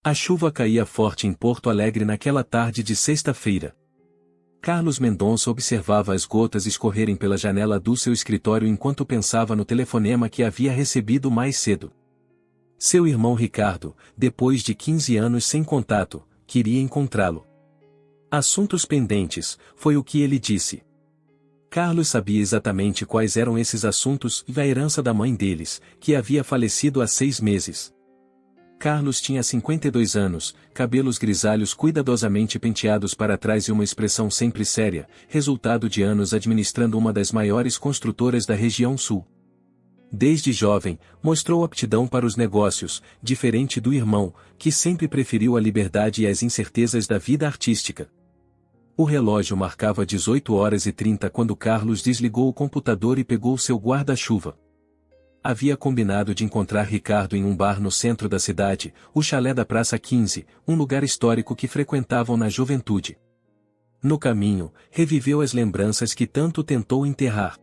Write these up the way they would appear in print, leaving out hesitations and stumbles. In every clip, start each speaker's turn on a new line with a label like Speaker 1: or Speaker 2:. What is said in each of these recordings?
Speaker 1: A chuva caía forte em Porto Alegre naquela tarde de sexta-feira. Carlos Mendonça observava as gotas escorrerem pela janela do seu escritório enquanto pensava no telefonema que havia recebido mais cedo. Seu irmão Ricardo, depois de 15 anos sem contato, queria encontrá-lo. Assuntos pendentes, foi o que ele disse. Carlos sabia exatamente quais eram esses assuntos e a herança da mãe deles, que havia falecido há 6 meses. Carlos tinha 52 anos, cabelos grisalhos cuidadosamente penteados para trás e uma expressão sempre séria, resultado de anos administrando uma das maiores construtoras da região sul. Desde jovem, mostrou aptidão para os negócios, diferente do irmão, que sempre preferiu a liberdade e as incertezas da vida artística. O relógio marcava 18h30 quando Carlos desligou o computador e pegou seu guarda-chuva. Havia combinado de encontrar Ricardo em um bar no centro da cidade, o Chalé da Praça 15, um lugar histórico que frequentavam na juventude. No caminho, reviveu as lembranças que tanto tentou enterrar.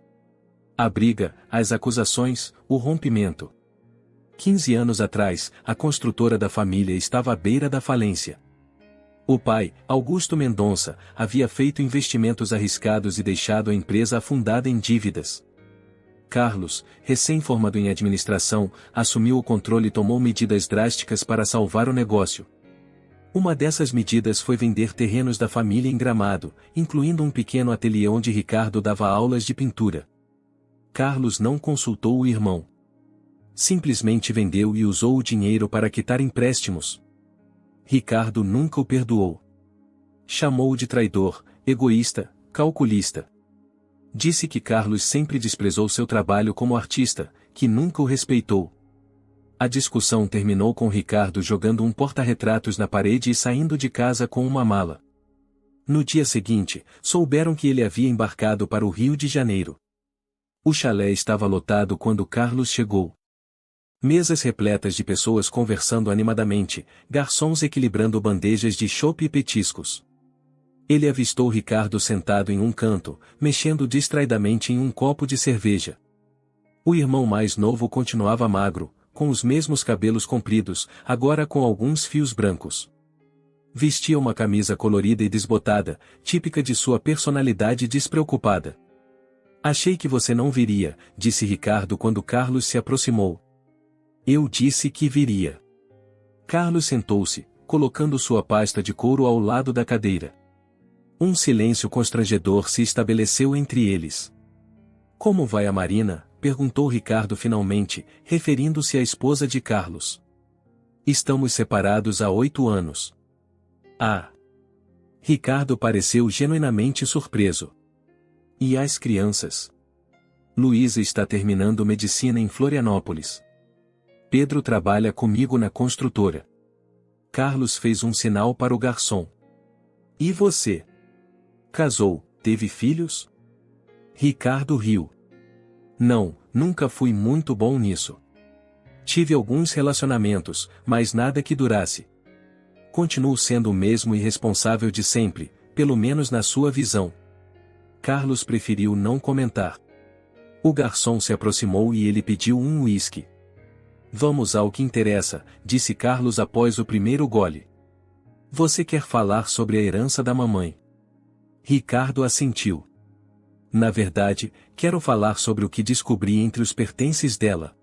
Speaker 1: A briga, as acusações, o rompimento. 15 anos atrás, a construtora da família estava à beira da falência. O pai, Augusto Mendonça, havia feito investimentos arriscados e deixado a empresa afundada em dívidas. Carlos, recém-formado em administração, assumiu o controle e tomou medidas drásticas para salvar o negócio. Uma dessas medidas foi vender terrenos da família em Gramado, incluindo um pequeno ateliê onde Ricardo dava aulas de pintura. Carlos não consultou o irmão. Simplesmente vendeu e usou o dinheiro para quitar empréstimos. Ricardo nunca o perdoou. Chamou-o de traidor, egoísta, calculista. Disse que Carlos sempre desprezou seu trabalho como artista, que nunca o respeitou. A discussão terminou com Ricardo jogando um porta-retratos na parede e saindo de casa com uma mala. No dia seguinte, souberam que ele havia embarcado para o Rio de Janeiro. O chalé estava lotado quando Carlos chegou. Mesas repletas de pessoas conversando animadamente, garçons equilibrando bandejas de chopp e petiscos. Ele avistou Ricardo sentado em um canto, mexendo distraidamente em um copo de cerveja. O irmão mais novo continuava magro, com os mesmos cabelos compridos, agora com alguns fios brancos. Vestia uma camisa colorida e desbotada, típica de sua personalidade despreocupada. "Achei que você não viria", disse Ricardo quando Carlos se aproximou. "Eu disse que viria." Carlos sentou-se, colocando sua pasta de couro ao lado da cadeira. Um silêncio constrangedor se estabeleceu entre eles. "Como vai a Marina?", perguntou Ricardo finalmente, referindo-se à esposa de Carlos. "Estamos separados há 8 anos. "Ah!" Ricardo pareceu genuinamente surpreso. "E as crianças?" "Luísa está terminando medicina em Florianópolis. Pedro trabalha comigo na construtora." Carlos fez um sinal para o garçom. "E você? Casou, teve filhos?" Ricardo riu. "Não, nunca fui muito bom nisso. Tive alguns relacionamentos, mas nada que durasse. Continuo sendo o mesmo irresponsável de sempre, pelo menos na sua visão." Carlos preferiu não comentar. O garçom se aproximou e ele pediu um uísque. "Vamos ao que interessa", disse Carlos após o primeiro gole. "Você quer falar sobre a herança da mamãe?" Ricardo assentiu. "Na verdade, quero falar sobre o que descobri entre os pertences dela."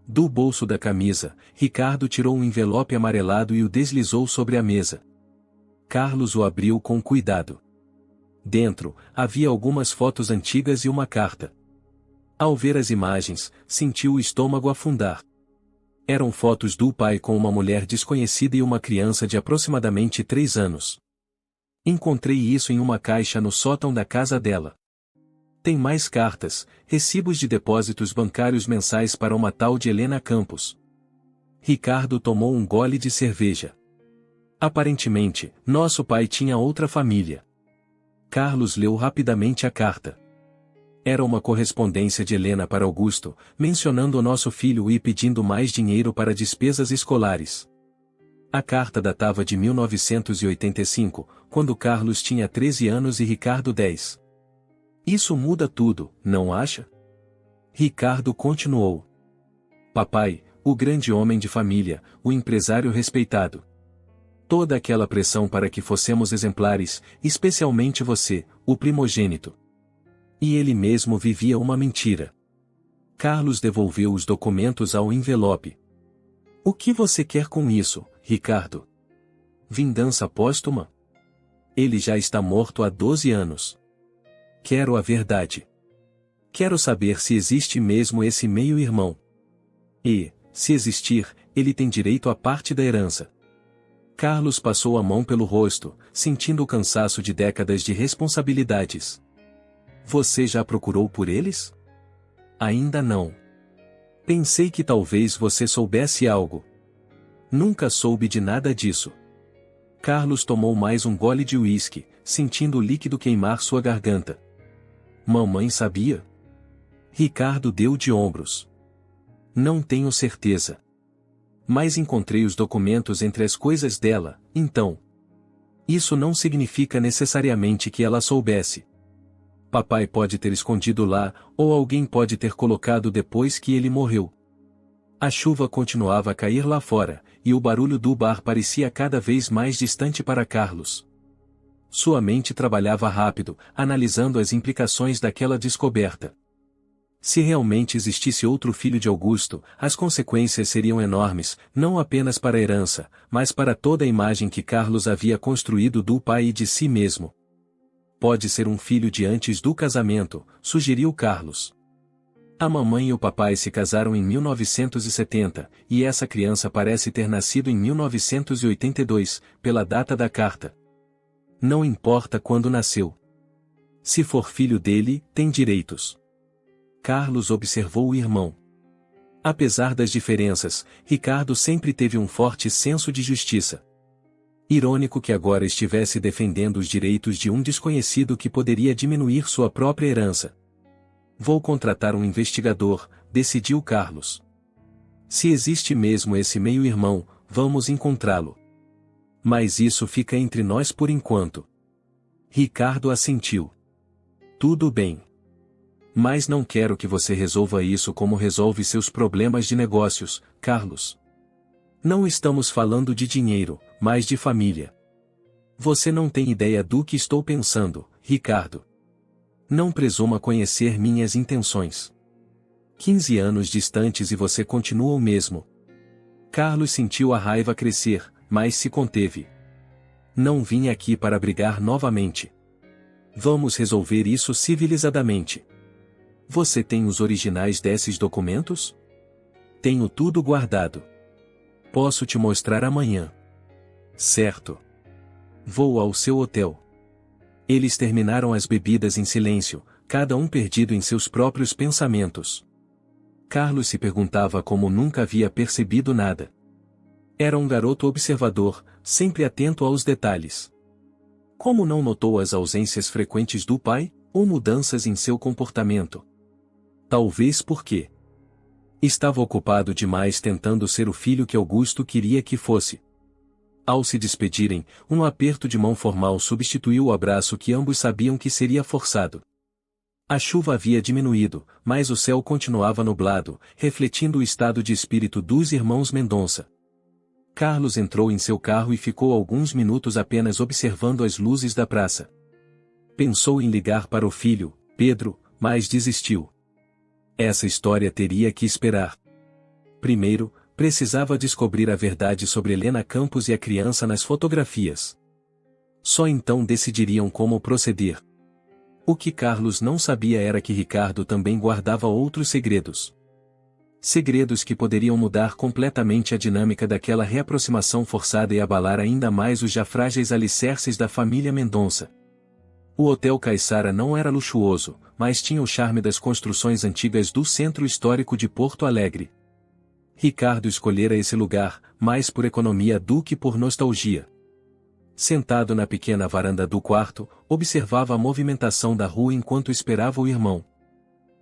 Speaker 1: Do bolso da camisa, Ricardo tirou um envelope amarelado e o deslizou sobre a mesa. Carlos o abriu com cuidado. Dentro, havia algumas fotos antigas e uma carta. Ao ver as imagens, sentiu o estômago afundar. Eram fotos do pai com uma mulher desconhecida e uma criança de aproximadamente 3 anos. "Encontrei isso em uma caixa no sótão da casa dela. Tem mais cartas, recibos de depósitos bancários mensais para uma tal de Helena Campos." Ricardo tomou um gole de cerveja. "Aparentemente, nosso pai tinha outra família." Carlos leu rapidamente a carta. Era uma correspondência de Helena para Augusto, mencionando o nosso filho e pedindo mais dinheiro para despesas escolares. A carta datava de 1985, quando Carlos tinha 13 anos e Ricardo 10. "Isso muda tudo, não acha?" Ricardo continuou. "Papai, o grande homem de família, o empresário respeitado. Toda aquela pressão para que fossemos exemplares, especialmente você, o primogênito. E ele mesmo vivia uma mentira. Carlos devolveu os documentos ao envelope. O que você quer com isso, Ricardo? Vingança póstuma? Ele já está morto há 12 anos. Quero a verdade. Quero saber se existe mesmo esse meio-irmão. E, se existir, ele tem direito à parte da herança. Carlos passou a mão pelo rosto, sentindo o cansaço de décadas de responsabilidades. Você já procurou por eles? Ainda não. Pensei que talvez você soubesse algo. Nunca soube de nada disso. Carlos tomou mais um gole de uísque, sentindo o líquido queimar sua garganta. Mamãe sabia? Ricardo deu de ombros. Não tenho certeza. Mas encontrei os documentos entre as coisas dela, então. Isso não significa necessariamente que ela soubesse. Papai pode ter escondido lá, ou alguém pode ter colocado depois que ele morreu. A chuva continuava a cair lá fora, e o barulho do bar parecia cada vez mais distante para Carlos. Sua mente trabalhava rápido, analisando as implicações daquela descoberta. Se realmente existisse outro filho de Augusto, as consequências seriam enormes, não apenas para a herança, mas para toda a imagem que Carlos havia construído do pai e de si mesmo. Pode ser um filho de antes do casamento, sugeriu Carlos. A mamãe e o papai se casaram em 1970, e essa criança parece ter nascido em 1982, pela data da carta. Não importa quando nasceu. Se for filho dele, tem direitos. Carlos observou o irmão. Apesar das diferenças, Ricardo sempre teve um forte senso de justiça. Irônico que agora estivesse defendendo os direitos de um desconhecido que poderia diminuir sua própria herança. Vou contratar um investigador, decidiu Carlos. Se existe mesmo esse meio-irmão, vamos encontrá-lo. Mas isso fica entre nós por enquanto. Ricardo assentiu. Tudo bem. Mas não quero que você resolva isso como resolve seus problemas de negócios, Carlos. Não estamos falando de dinheiro, mas de família. Você não tem ideia do que estou pensando, Ricardo. Não presuma conhecer minhas intenções. 15 anos distantes e você continua o mesmo. Carlos sentiu a raiva crescer, mas se conteve. Não vim aqui para brigar novamente. Vamos resolver isso civilizadamente. Você tem os originais desses documentos? Tenho tudo guardado. Posso te mostrar amanhã. Certo. Vou ao seu hotel. Eles terminaram as bebidas em silêncio, cada um perdido em seus próprios pensamentos. Carlos se perguntava como nunca havia percebido nada. Era um garoto observador, sempre atento aos detalhes. Como não notou as ausências frequentes do pai, ou mudanças em seu comportamento? Talvez porque estava ocupado demais tentando ser o filho que Augusto queria que fosse. Ao se despedirem, um aperto de mão formal substituiu o abraço que ambos sabiam que seria forçado. A chuva havia diminuído, mas o céu continuava nublado, refletindo o estado de espírito dos irmãos Mendonça. Carlos entrou em seu carro e ficou alguns minutos apenas observando as luzes da praça. Pensou em ligar para o filho, Pedro, mas desistiu. Essa história teria que esperar. Primeiro, precisava descobrir a verdade sobre Helena Campos e a criança nas fotografias. Só então decidiriam como proceder. O que Carlos não sabia era que Ricardo também guardava outros segredos. Segredos que poderiam mudar completamente a dinâmica daquela reaproximação forçada e abalar ainda mais os já frágeis alicerces da família Mendonça. O Hotel Caiçara não era luxuoso, mas tinha o charme das construções antigas do centro histórico de Porto Alegre. Ricardo escolhera esse lugar, mais por economia do que por nostalgia. Sentado na pequena varanda do quarto, observava a movimentação da rua enquanto esperava o irmão.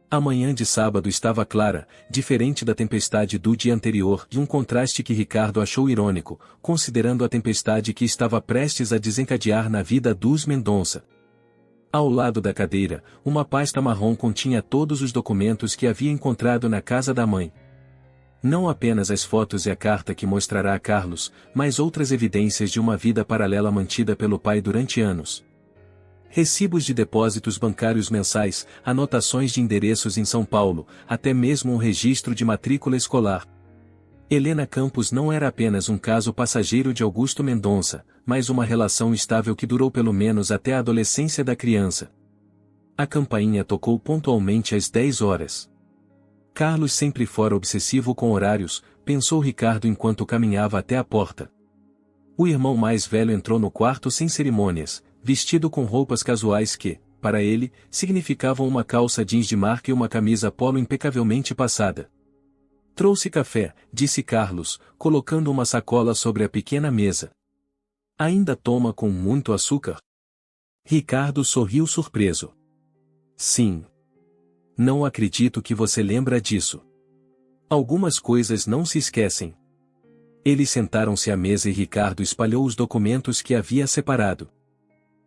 Speaker 1: A manhã de sábado estava clara, diferente da tempestade do dia anterior, e um contraste que Ricardo achou irônico, considerando a tempestade que estava prestes a desencadear na vida dos Mendonça. Ao lado da cadeira, uma pasta marrom continha todos os documentos que havia encontrado na casa da mãe. Não apenas as fotos e a carta que mostrará a Carlos, mas outras evidências de uma vida paralela mantida pelo pai durante anos. Recibos de depósitos bancários mensais, anotações de endereços em São Paulo, até mesmo um registro de matrícula escolar. Helena Campos não era apenas um caso passageiro de Augusto Mendonça, mas uma relação estável que durou pelo menos até a adolescência da criança. A campainha tocou pontualmente às 10 horas. Carlos sempre fora obsessivo com horários, pensou Ricardo enquanto caminhava até a porta. O irmão mais velho entrou no quarto sem cerimônias, vestido com roupas casuais que, para ele, significavam uma calça jeans de marca e uma camisa polo impecavelmente passada. Trouxe café, disse Carlos, colocando uma sacola sobre a pequena mesa. Ainda toma com muito açúcar? Ricardo sorriu surpreso. Sim. Não acredito que você lembra disso. Algumas coisas não se esquecem. Eles sentaram-se à mesa e Ricardo espalhou os documentos que havia separado.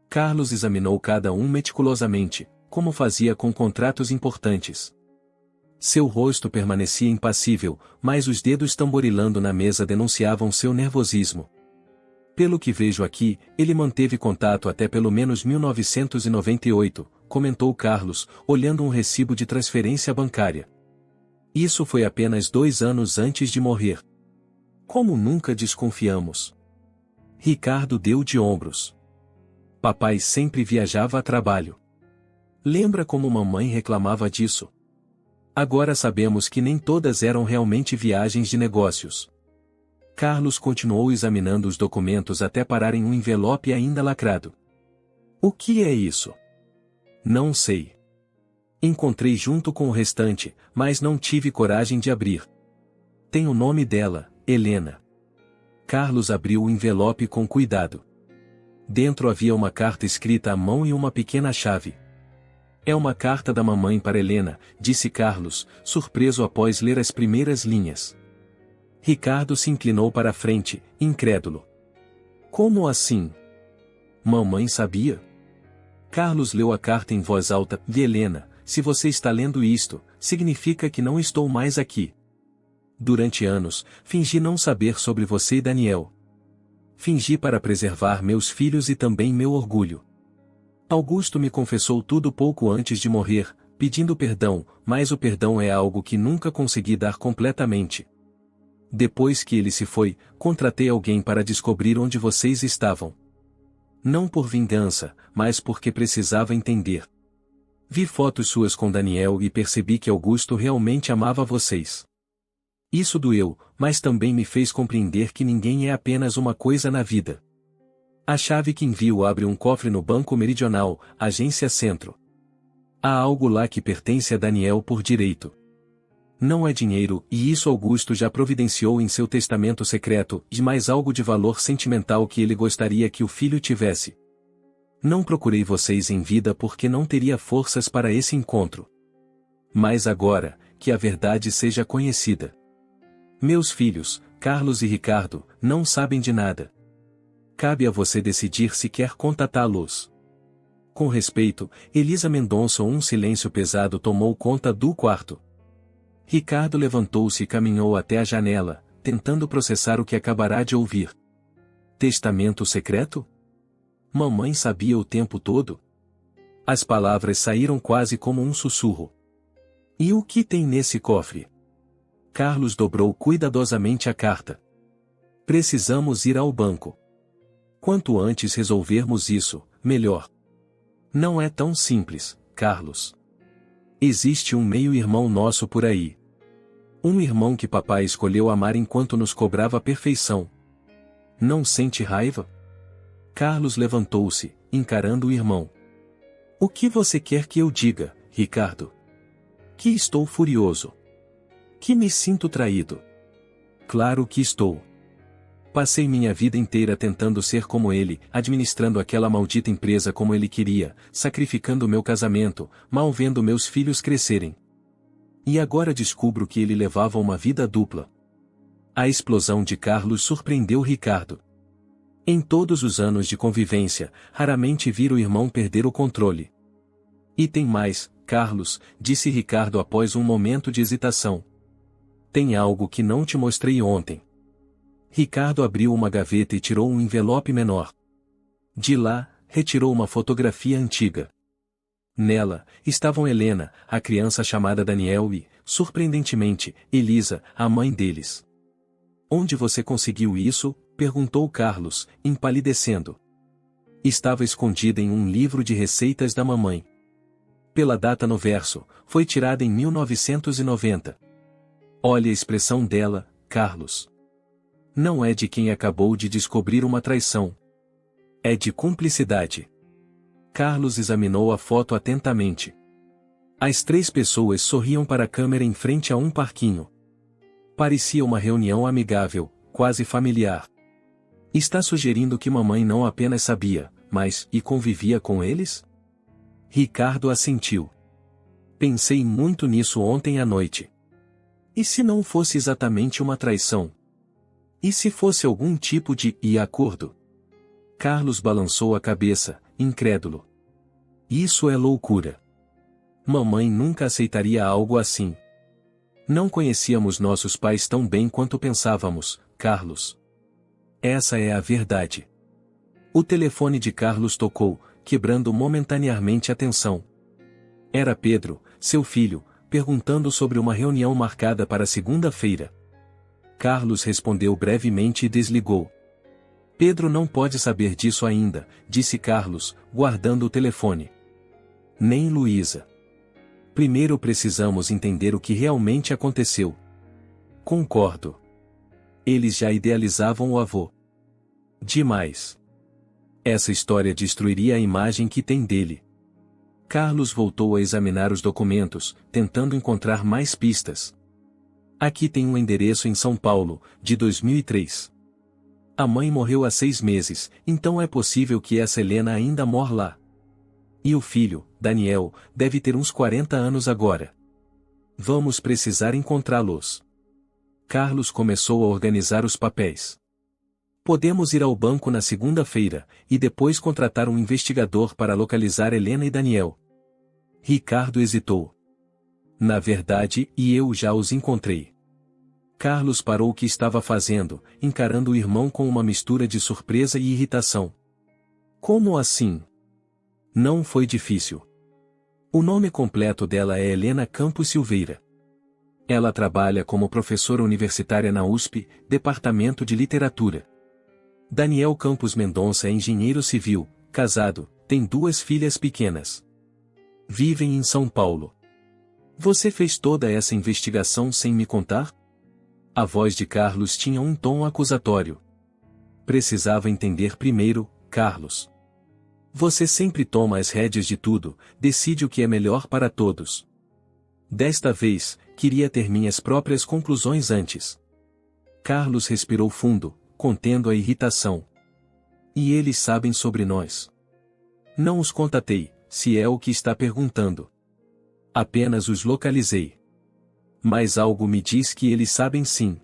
Speaker 1: Carlos examinou cada um meticulosamente, como fazia com contratos importantes. Seu rosto permanecia impassível, mas os dedos tamborilando na mesa denunciavam seu nervosismo. Pelo que vejo aqui, ele manteve contato até pelo menos 1998, comentou Carlos, olhando um recibo de transferência bancária. Isso foi apenas 2 anos antes de morrer. Como nunca desconfiamos. Ricardo deu de ombros. Papai sempre viajava a trabalho. Lembra como mamãe reclamava disso? Agora sabemos que nem todas eram realmente viagens de negócios. Carlos continuou examinando os documentos até parar em um envelope ainda lacrado. O que é isso? Não sei. Encontrei junto com o restante, mas não tive coragem de abrir. Tem o nome dela, Helena. Carlos abriu o envelope com cuidado. Dentro havia uma carta escrita à mão e uma pequena chave. É uma carta da mamãe para Helena, disse Carlos, surpreso após ler as primeiras linhas. Ricardo se inclinou para a frente, incrédulo. Como assim? Mamãe sabia? Carlos leu a carta em voz alta. Helena, se você está lendo isto, significa que não estou mais aqui. Durante anos, fingi não saber sobre você e Daniel. Fingi para preservar meus filhos e também meu orgulho. Augusto me confessou tudo pouco antes de morrer, pedindo perdão, mas o perdão é algo que nunca consegui dar completamente. Depois que ele se foi, contratei alguém para descobrir onde vocês estavam. Não por vingança, mas porque precisava entender. Vi fotos suas com Daniel e percebi que Augusto realmente amava vocês. Isso doeu, mas também me fez compreender que ninguém é apenas uma coisa na vida. A chave que envio abre um cofre no Banco Meridional, Agência Centro. Há algo lá que pertence a Daniel por direito. Não é dinheiro, e isso Augusto já providenciou em seu testamento secreto, e mais algo de valor sentimental que ele gostaria que o filho tivesse. Não procurei vocês em vida porque não teria forças para esse encontro. Mas agora, que a verdade seja conhecida. Meus filhos, Carlos e Ricardo, não sabem de nada. Cabe a você decidir se quer contatá-los. Com respeito, Elisa Mendonça. Um silêncio pesado tomou conta do quarto. Ricardo levantou-se e caminhou até a janela, tentando processar o que acabará de ouvir. Testamento secreto? Mamãe sabia o tempo todo? As palavras saíram quase como um sussurro. E o que tem nesse cofre? Carlos dobrou cuidadosamente a carta. Precisamos ir ao banco. Quanto antes resolvermos isso, melhor. Não é tão simples, Carlos. Existe um meio-irmão nosso por aí. Um irmão que papai escolheu amar enquanto nos cobrava a perfeição. Não sente raiva? Carlos levantou-se, encarando o irmão. O que você quer que eu diga, Ricardo? Que estou furioso. Que me sinto traído. Claro que estou. Passei minha vida inteira tentando ser como ele, administrando aquela maldita empresa como ele queria, sacrificando meu casamento, mal vendo meus filhos crescerem. E agora descubro que ele levava uma vida dupla. A explosão de Carlos surpreendeu Ricardo. Em todos os anos de convivência, raramente vira o irmão perder o controle. E tem mais, Carlos, disse Ricardo após um momento de hesitação. Tem algo que não te mostrei ontem. Ricardo abriu uma gaveta e tirou um envelope menor. De lá, retirou uma fotografia antiga. Nela, estavam Helena, a criança chamada Daniel e, surpreendentemente, Elisa, a mãe deles. Onde você conseguiu isso? Perguntou Carlos, empalidecendo. Estava escondida em um livro de receitas da mamãe. Pela data no verso, foi tirada em 1990. Olhe a expressão dela, Carlos. Não é de quem acabou de descobrir uma traição. É de cumplicidade. Carlos examinou a foto atentamente. As 3 pessoas sorriam para a câmera em frente a um parquinho. Parecia uma reunião amigável, quase familiar. Está sugerindo que mamãe não apenas sabia, mas e convivia com eles? Ricardo assentiu. Pensei muito nisso ontem à noite. E se não fosse exatamente uma traição? E se fosse algum tipo de acordo? Carlos balançou a cabeça, incrédulo. Isso é loucura. Mamãe nunca aceitaria algo assim. Não conhecíamos nossos pais tão bem quanto pensávamos, Carlos. Essa é a verdade. O telefone de Carlos tocou, quebrando momentaneamente a tensão. Era Pedro, seu filho, perguntando sobre uma reunião marcada para segunda-feira. Carlos respondeu brevemente e desligou. Pedro não pode saber disso ainda, disse Carlos, guardando o telefone. Nem Luísa. Primeiro precisamos entender o que realmente aconteceu. Concordo. Eles já idealizavam o avô. Demais. Essa história destruiria a imagem que tem dele. Carlos voltou a examinar os documentos, tentando encontrar mais pistas. Aqui tem um endereço em São Paulo, de 2003. A mãe morreu há 6 meses, então é possível que essa Helena ainda mora lá. E o filho, Daniel, deve ter uns 40 anos agora. Vamos precisar encontrá-los. Carlos começou a organizar os papéis. Podemos ir ao banco na segunda-feira, e depois contratar um investigador para localizar Helena e Daniel. Ricardo hesitou. Na verdade, eu já os encontrei. Carlos parou o que estava fazendo, encarando o irmão com uma mistura de surpresa e irritação. Como assim? Não foi difícil. O nome completo dela é Helena Campos Silveira. Ela trabalha como professora universitária na USP, Departamento de Literatura. Daniel Campos Mendonça é engenheiro civil, casado, tem 2 filhas pequenas. Vivem em São Paulo. Você fez toda essa investigação sem me contar? A voz de Carlos tinha um tom acusatório. Precisava entender primeiro, Carlos. Você sempre toma as rédeas de tudo, decide o que é melhor para todos. Desta vez, queria ter minhas próprias conclusões antes. Carlos respirou fundo, contendo a irritação. E eles sabem sobre nós. Não os contatei, se é o que está perguntando. Apenas os localizei. Mas algo me diz que eles sabem sim.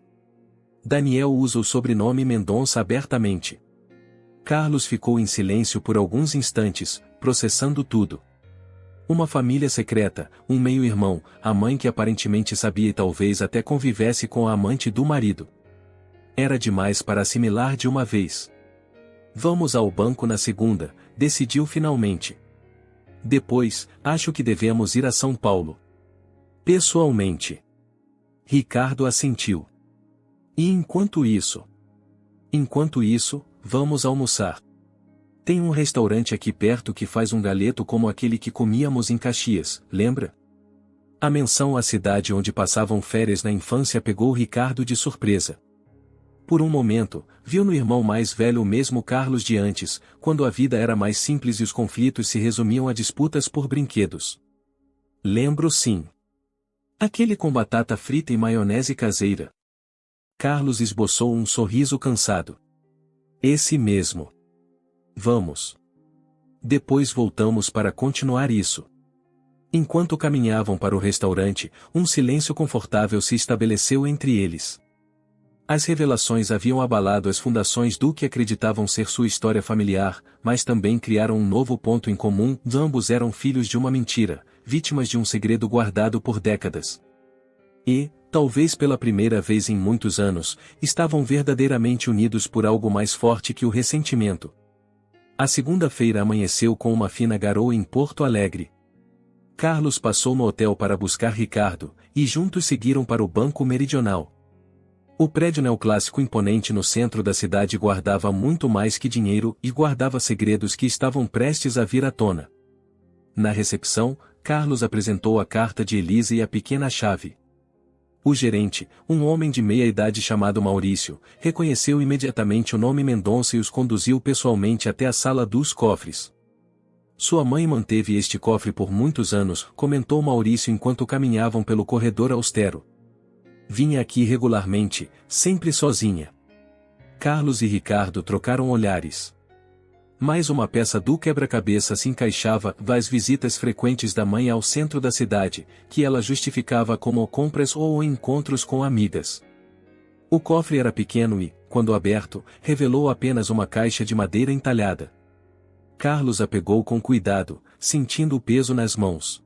Speaker 1: Daniel usa o sobrenome Mendonça abertamente. Carlos ficou em silêncio por alguns instantes, processando tudo. Uma família secreta, um meio-irmão, a mãe que aparentemente sabia e talvez até convivesse com a amante do marido. Era demais para assimilar de uma vez. Vamos ao banco na segunda, decidiu finalmente. Depois, acho que devemos ir a São Paulo. Pessoalmente. Ricardo assentiu. E enquanto isso? Enquanto isso, vamos almoçar. Tem um restaurante aqui perto que faz um galeto como aquele que comíamos em Caxias, lembra? A menção à cidade onde passavam férias na infância pegou Ricardo de surpresa. Por um momento, viu no irmão mais velho o mesmo Carlos de antes, quando a vida era mais simples e os conflitos se resumiam a disputas por brinquedos. Lembro sim. Aquele com batata frita e maionese caseira. Carlos esboçou um sorriso cansado. Esse mesmo. Vamos. Depois voltamos para continuar isso. Enquanto caminhavam para o restaurante, um silêncio confortável se estabeleceu entre eles. As revelações haviam abalado as fundações do que acreditavam ser sua história familiar, mas também criaram um novo ponto em comum: ambos eram filhos de uma mentira, vítimas de um segredo guardado por décadas. E, Talvez pela primeira vez em muitos anos, estavam verdadeiramente unidos por algo mais forte que o ressentimento. A segunda-feira amanheceu com uma fina garoa em Porto Alegre. Carlos passou no hotel para buscar Ricardo, e juntos seguiram para o Banco Meridional. O prédio neoclássico imponente no centro da cidade guardava muito mais que dinheiro e guardava segredos que estavam prestes a vir à tona. Na recepção, Carlos apresentou a carta de Elisa e a pequena chave. O gerente, um homem de meia-idade chamado Maurício, reconheceu imediatamente o nome Mendonça e os conduziu pessoalmente até a sala dos cofres. Sua mãe manteve este cofre por muitos anos, comentou Maurício enquanto caminhavam pelo corredor austero. Vinha aqui regularmente, sempre sozinha. Carlos e Ricardo trocaram olhares. Mais uma peça do quebra-cabeça se encaixava das visitas frequentes da mãe ao centro da cidade, que ela justificava como compras ou encontros com amigas. O cofre era pequeno e, quando aberto, revelou apenas uma caixa de madeira entalhada. Carlos a pegou com cuidado, sentindo o peso nas mãos.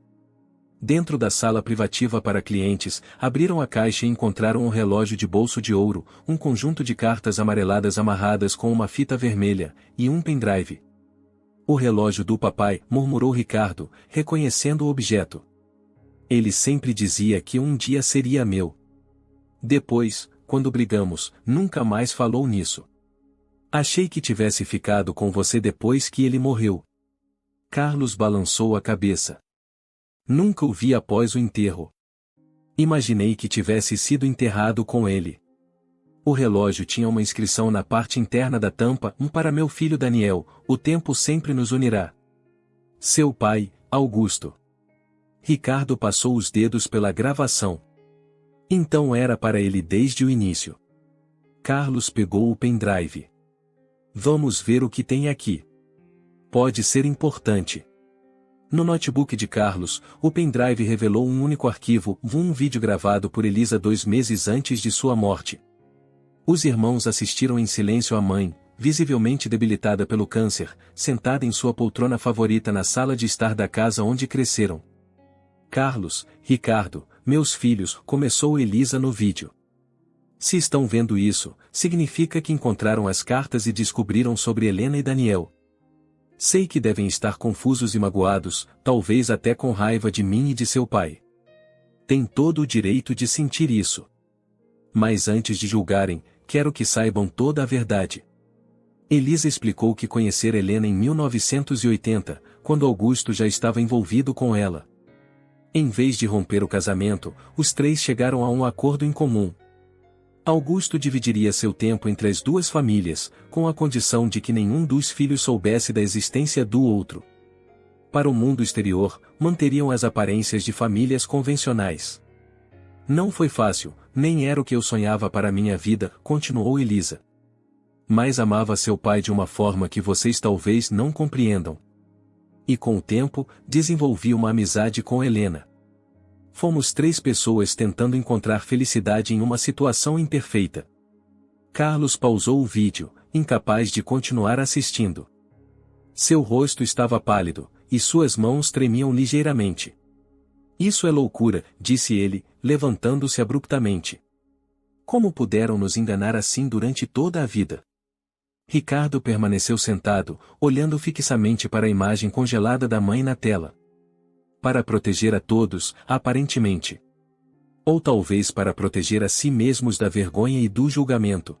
Speaker 1: Dentro da sala privativa para clientes, abriram a caixa e encontraram um relógio de bolso de ouro, um conjunto de cartas amareladas amarradas com uma fita vermelha, e um pendrive. O relógio do papai, murmurou Ricardo, reconhecendo o objeto. Ele sempre dizia que um dia seria meu. Depois, quando brigamos, nunca mais falou nisso. Achei que tivesse ficado com você depois que ele morreu. Carlos balançou a cabeça. Nunca o vi após o enterro. Imaginei que tivesse sido enterrado com ele. O relógio tinha uma inscrição na parte interna da tampa, para meu filho Daniel, o tempo sempre nos unirá. Seu pai, Augusto. Ricardo passou os dedos pela gravação. Então era para ele desde o início. Carlos pegou o pendrive. Vamos ver o que tem aqui. Pode ser importante. No notebook de Carlos, o pendrive revelou um único arquivo, um vídeo gravado por Elisa 2 meses antes de sua morte. Os irmãos assistiram em silêncio a mãe, visivelmente debilitada pelo câncer, sentada em sua poltrona favorita na sala de estar da casa onde cresceram. Carlos, Ricardo, meus filhos, começou Elisa no vídeo. Se estão vendo isso, significa que encontraram as cartas e descobriram sobre Helena e Daniel. Sei que devem estar confusos e magoados, talvez até com raiva de mim e de seu pai. Tem todo o direito de sentir isso. Mas antes de julgarem, quero que saibam toda a verdade. Elisa explicou que conhecera Helena em 1980, quando Augusto já estava envolvido com ela. Em vez de romper o casamento, os três chegaram a um acordo em comum. Augusto dividiria seu tempo entre as duas famílias, com a condição de que nenhum dos filhos soubesse da existência do outro. Para o mundo exterior, manteriam as aparências de famílias convencionais. Não foi fácil, nem era o que eu sonhava para minha vida, continuou Elisa. Mas amava seu pai de uma forma que vocês talvez não compreendam. E com o tempo, desenvolvi uma amizade com Helena. Fomos 3 pessoas tentando encontrar felicidade em uma situação imperfeita. Carlos pausou o vídeo, incapaz de continuar assistindo. Seu rosto estava pálido, e suas mãos tremiam ligeiramente. Isso é loucura, disse ele, levantando-se abruptamente. Como puderam nos enganar assim durante toda a vida? Ricardo permaneceu sentado, olhando fixamente para a imagem congelada da mãe na tela. Para proteger a todos, aparentemente. Ou talvez para proteger a si mesmos da vergonha e do julgamento.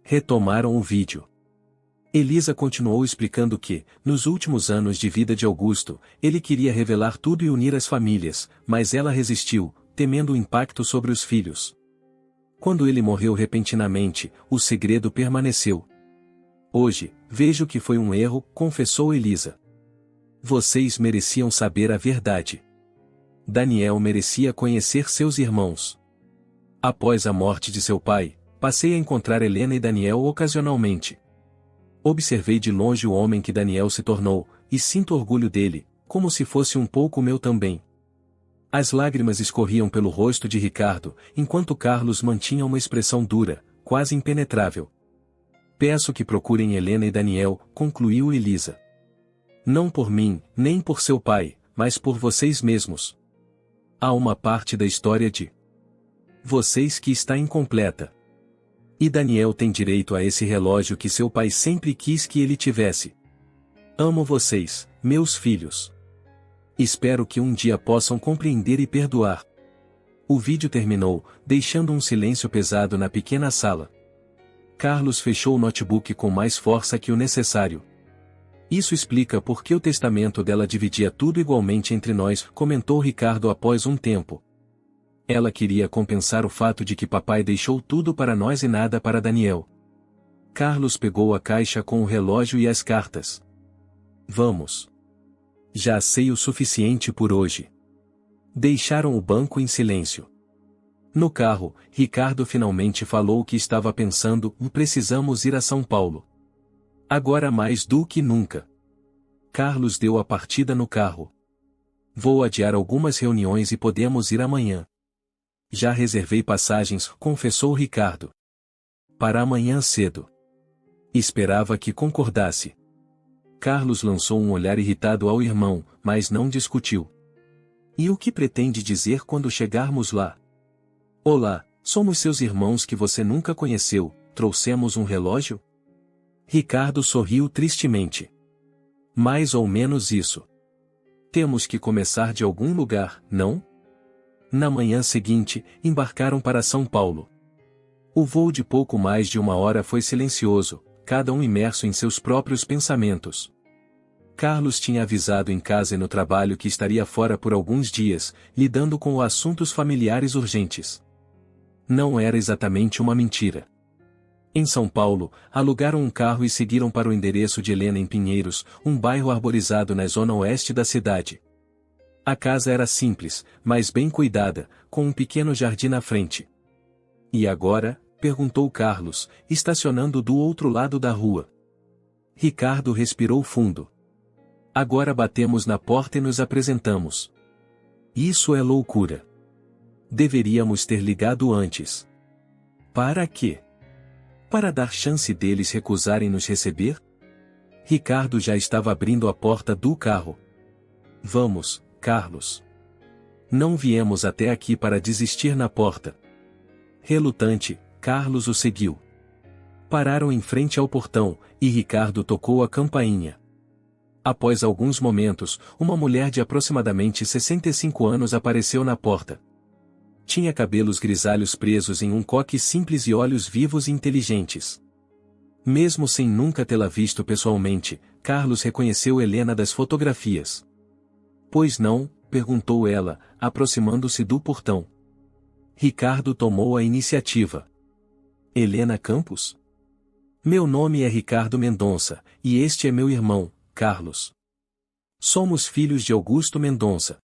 Speaker 1: Retomaram o vídeo. Elisa continuou explicando que, nos últimos anos de vida de Augusto, ele queria revelar tudo e unir as famílias, mas ela resistiu, temendo o impacto sobre os filhos. Quando ele morreu repentinamente, o segredo permaneceu. Hoje, vejo que foi um erro, confessou Elisa. Vocês mereciam saber a verdade. Daniel merecia conhecer seus irmãos. Após a morte de seu pai, passei a encontrar Helena e Daniel ocasionalmente. Observei de longe o homem que Daniel se tornou, e sinto orgulho dele, como se fosse um pouco meu também. As lágrimas escorriam pelo rosto de Ricardo, enquanto Carlos mantinha uma expressão dura, quase impenetrável. Peço que procurem Helena e Daniel, concluiu Elisa. Não por mim, nem por seu pai, mas por vocês mesmos. Há uma parte da história de Vocês que está incompleta. E Daniel tem direito a esse relógio que seu pai sempre quis que ele tivesse. Amo vocês, meus filhos. Espero que um dia possam compreender e perdoar. O vídeo terminou, deixando um silêncio pesado na pequena sala. Carlos fechou o notebook com mais força que o necessário. Isso explica por que o testamento dela dividia tudo igualmente entre nós, comentou Ricardo após um tempo. Ela queria compensar o fato de que papai deixou tudo para nós e nada para Daniel. Carlos pegou a caixa com o relógio e as cartas. Vamos. Já sei o suficiente por hoje. Deixaram o banco em silêncio. No carro, Ricardo finalmente falou o que estava pensando: precisamos ir a São Paulo. Agora mais do que nunca. Carlos deu a partida no carro. Vou adiar algumas reuniões e podemos ir amanhã. Já reservei passagens, confessou Ricardo. Para amanhã cedo. Esperava que concordasse. Carlos lançou um olhar irritado ao irmão, mas não discutiu. E o que pretende dizer quando chegarmos lá? Olá, somos seus irmãos que você nunca conheceu, trouxemos um relógio? Ricardo sorriu tristemente. Mais ou menos isso. Temos que começar de algum lugar, não? Na manhã seguinte, embarcaram para São Paulo. O voo de pouco mais de 1 hora foi silencioso, cada um imerso em seus próprios pensamentos. Carlos tinha avisado em casa e no trabalho que estaria fora por alguns dias, lidando com assuntos familiares urgentes. Não era exatamente uma mentira. Em São Paulo, alugaram um carro e seguiram para o endereço de Helena em Pinheiros, um bairro arborizado na zona oeste da cidade. A casa era simples, mas bem cuidada, com um pequeno jardim na frente. E agora? Perguntou Carlos, estacionando do outro lado da rua. Ricardo respirou fundo. Agora batemos na porta e nos apresentamos. Isso é loucura. Deveríamos ter ligado antes. Para quê? Para dar chance deles recusarem nos receber? Ricardo já estava abrindo a porta do carro. Vamos, Carlos. Não viemos até aqui para desistir na porta. Relutante, Carlos o seguiu. Pararam em frente ao portão, e Ricardo tocou a campainha. Após alguns momentos, uma mulher de aproximadamente 65 anos apareceu na porta. Tinha cabelos grisalhos presos em um coque simples e olhos vivos e inteligentes. Mesmo sem nunca tê-la visto pessoalmente, Carlos reconheceu Helena das fotografias. Pois não? Perguntou ela, aproximando-se do portão. Ricardo tomou a iniciativa. Helena Campos? Meu nome é Ricardo Mendonça, e este é meu irmão, Carlos. Somos filhos de Augusto Mendonça.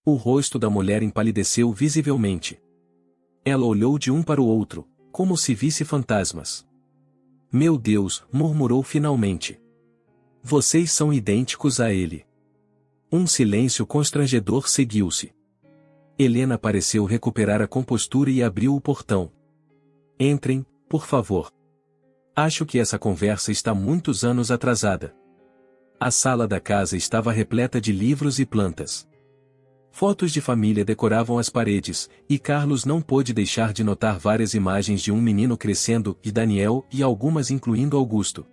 Speaker 1: O rosto da mulher empalideceu visivelmente. Ela olhou de um para o outro, como se visse fantasmas. Meu Deus, murmurou finalmente. Vocês são idênticos a ele. Um silêncio constrangedor seguiu-se. Helena pareceu recuperar a compostura e abriu o portão. Entrem, por favor. Acho que essa conversa está muitos anos atrasada. A sala da casa estava repleta de livros e plantas. Fotos de família decoravam as paredes, e Carlos não pôde deixar de notar várias imagens de um menino crescendo, e Daniel, e algumas incluindo Augusto.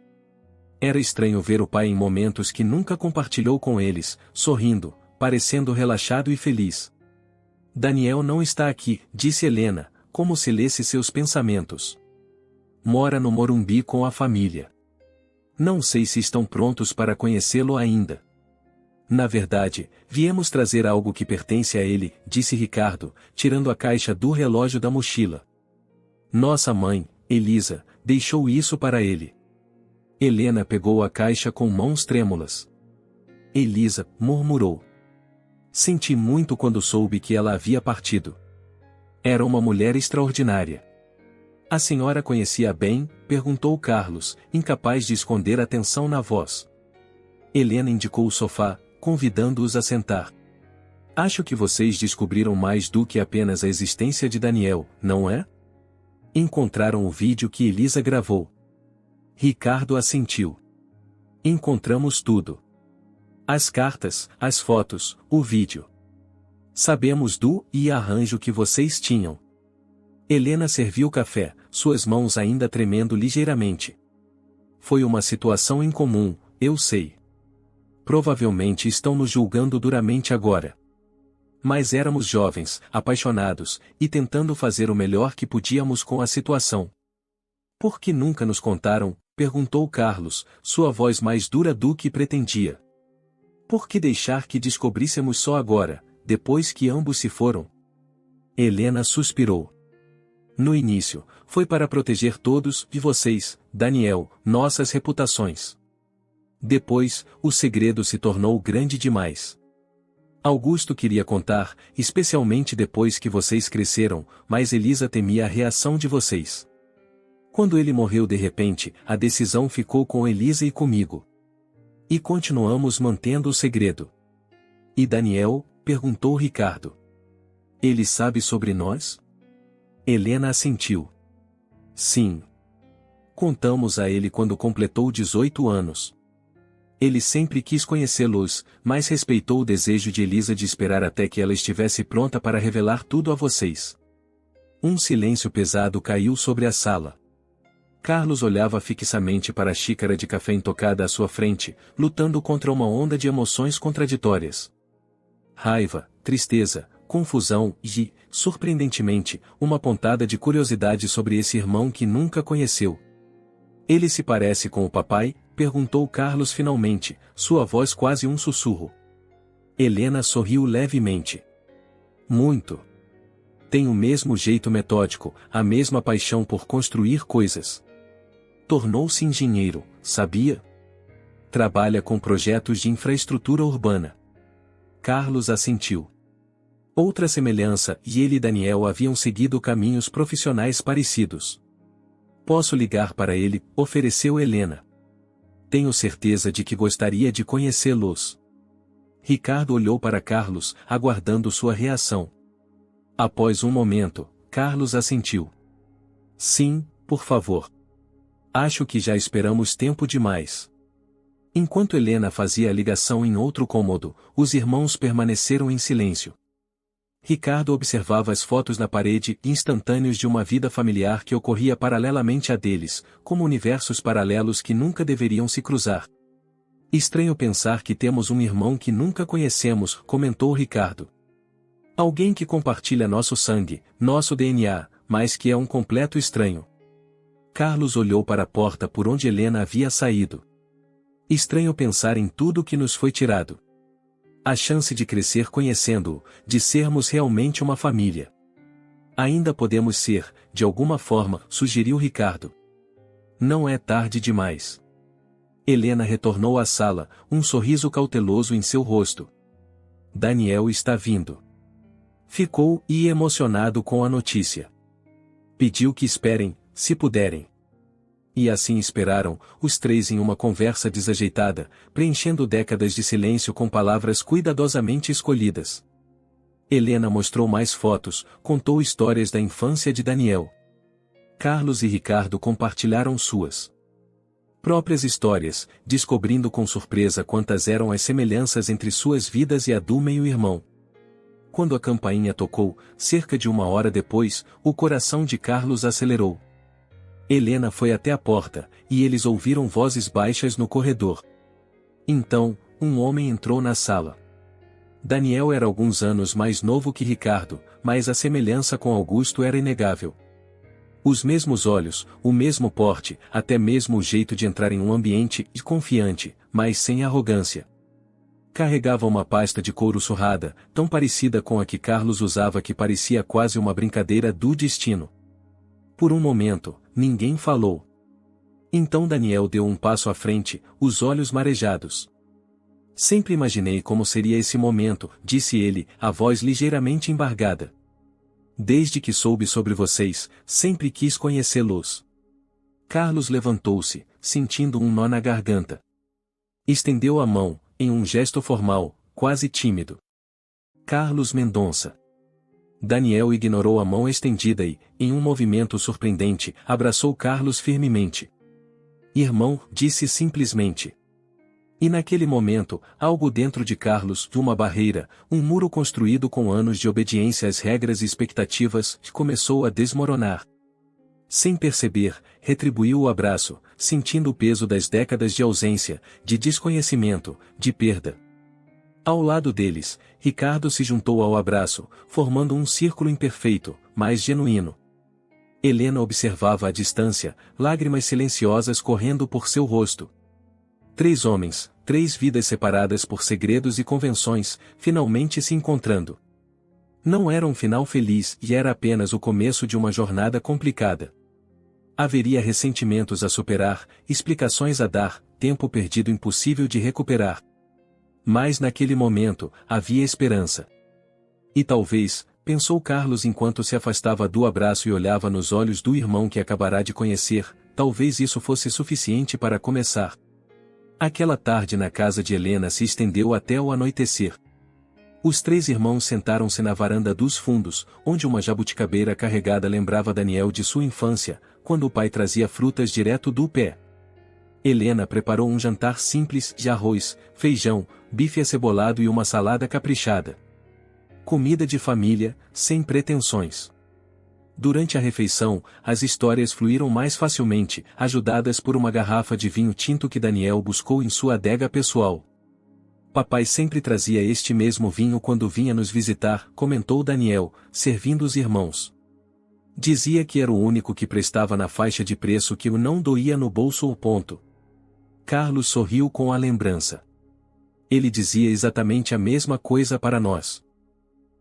Speaker 1: Era estranho ver o pai em momentos que nunca compartilhou com eles, sorrindo, parecendo relaxado e feliz. Daniel não está aqui, disse Helena, como se lesse seus pensamentos. Mora no Morumbi com a família. Não sei se estão prontos para conhecê-lo ainda. Na verdade, viemos trazer algo que pertence a ele, disse Ricardo, tirando a caixa do relógio da mochila. Nossa mãe, Elisa, deixou isso para ele. Helena pegou a caixa com mãos trêmulas. Elisa, murmurou. Senti muito quando soube que ela havia partido. Era uma mulher extraordinária. A senhora conhecia bem? Perguntou Carlos, incapaz de esconder a tensão na voz. Helena indicou o sofá, convidando-os a sentar. Acho que vocês descobriram mais do que apenas a existência de Daniel, não é? Encontraram o vídeo que Elisa gravou. Ricardo assentiu. Encontramos tudo. As cartas, as fotos, o vídeo. Sabemos do arranjo que vocês tinham. Helena serviu o café, suas mãos ainda tremendo ligeiramente. Foi uma situação incomum, eu sei. Provavelmente estão nos julgando duramente agora. Mas éramos jovens, apaixonados, e tentando fazer o melhor que podíamos com a situação. Por que nunca nos contaram? Perguntou Carlos, sua voz mais dura do que pretendia. Por que deixar que descobríssemos só agora, depois que ambos se foram? Helena suspirou. No início, foi para proteger todos e vocês, Daniel, nossas reputações. Depois, o segredo se tornou grande demais. Augusto queria contar, especialmente depois que vocês cresceram, mas Elisa temia a reação de vocês. Quando ele morreu de repente, a decisão ficou com Elisa e comigo. E continuamos mantendo o segredo. E Daniel? Perguntou Ricardo. Ele sabe sobre nós? Helena assentiu. Sim. Contamos a ele quando completou 18 anos. Ele sempre quis conhecê-los, mas respeitou o desejo de Elisa de esperar até que ela estivesse pronta para revelar tudo a vocês. Um silêncio pesado caiu sobre a sala. Carlos olhava fixamente para a xícara de café intocada à sua frente, lutando contra uma onda de emoções contraditórias. Raiva, tristeza, confusão e, surpreendentemente, uma pontada de curiosidade sobre esse irmão que nunca conheceu. Ele se parece com o papai? Perguntou Carlos finalmente, sua voz quase um sussurro. Helena sorriu levemente. Muito. Tem o mesmo jeito metódico, a mesma paixão por construir coisas. Tornou-se engenheiro, sabia? Trabalha com projetos de infraestrutura urbana. Carlos assentiu. Outra semelhança, e ele e Daniel haviam seguido caminhos profissionais parecidos. Posso ligar para ele, ofereceu Helena. Tenho certeza de que gostaria de conhecê-los. Ricardo olhou para Carlos, aguardando sua reação. Após um momento, Carlos assentiu. Sim, por favor. Acho que já esperamos tempo demais. Enquanto Helena fazia a ligação em outro cômodo, os irmãos permaneceram em silêncio. Ricardo observava as fotos na parede, instantâneos de uma vida familiar que ocorria paralelamente a deles, como universos paralelos que nunca deveriam se cruzar. Estranho pensar que temos um irmão que nunca conhecemos, comentou Ricardo. Alguém que compartilha nosso sangue, nosso DNA, mas que é um completo estranho. Carlos olhou para a porta por onde Helena havia saído. Estranho pensar em tudo que nos foi tirado. A chance de crescer conhecendo-o, de sermos realmente uma família. Ainda podemos ser, de alguma forma, sugeriu Ricardo. Não é tarde demais. Helena retornou à sala, um sorriso cauteloso em seu rosto. Daniel está vindo. Ficou emocionado com a notícia. Pediu que esperem, se puderem. E assim esperaram, os três em uma conversa desajeitada, preenchendo décadas de silêncio com palavras cuidadosamente escolhidas. Helena mostrou mais fotos, contou histórias da infância de Daniel. Carlos e Ricardo compartilharam suas próprias histórias, descobrindo com surpresa quantas eram as semelhanças entre suas vidas e a do meio-irmão. Quando a campainha tocou, cerca de 1 hora depois, o coração de Carlos acelerou. Helena foi até a porta, e eles ouviram vozes baixas no corredor. Então, um homem entrou na sala. Daniel era alguns anos mais novo que Ricardo, mas a semelhança com Augusto era inegável. Os mesmos olhos, o mesmo porte, até mesmo o jeito de entrar em um ambiente confiante, mas sem arrogância. Carregava uma pasta de couro surrada, tão parecida com a que Carlos usava que parecia quase uma brincadeira do destino. Por um momento, ninguém falou. Então Daniel deu um passo à frente, os olhos marejados. Sempre imaginei como seria esse momento, disse ele, a voz ligeiramente embargada. Desde que soube sobre vocês, sempre quis conhecê-los. Carlos levantou-se, sentindo um nó na garganta. Estendeu a mão, em um gesto formal, quase tímido. Carlos Mendonça. Daniel ignorou a mão estendida e, em um movimento surpreendente, abraçou Carlos firmemente. Irmão, disse simplesmente. E naquele momento, algo dentro de Carlos, uma barreira, um muro construído com anos de obediência às regras e expectativas, começou a desmoronar. Sem perceber, retribuiu o abraço, sentindo o peso das décadas de ausência, de desconhecimento, de perda. Ao lado deles, Ricardo se juntou ao abraço, formando um círculo imperfeito, mas genuíno. Helena observava à distância, lágrimas silenciosas correndo por seu rosto. 3 homens, 3 vidas separadas por segredos e convenções, finalmente se encontrando. Não era um final feliz e era apenas o começo de uma jornada complicada. Haveria ressentimentos a superar, explicações a dar, tempo perdido impossível de recuperar. Mas naquele momento, havia esperança. E talvez, pensou Carlos enquanto se afastava do abraço e olhava nos olhos do irmão que acabará de conhecer, talvez isso fosse suficiente para começar. Aquela tarde na casa de Helena se estendeu até o anoitecer. Os 3 irmãos sentaram-se na varanda dos fundos, onde uma jabuticabeira carregada lembrava Daniel de sua infância, quando o pai trazia frutas direto do pé. Helena preparou um jantar simples de arroz, feijão, bife acebolado e uma salada caprichada. Comida de família, sem pretensões. Durante a refeição, as histórias fluíram mais facilmente, ajudadas por uma garrafa de vinho tinto que Daniel buscou em sua adega pessoal. Papai sempre trazia este mesmo vinho quando vinha nos visitar, comentou Daniel, servindo os irmãos. Dizia que era o único que prestava na faixa de preço que o não doía no bolso ou ponto. Carlos sorriu com a lembrança. Ele dizia exatamente a mesma coisa para nós.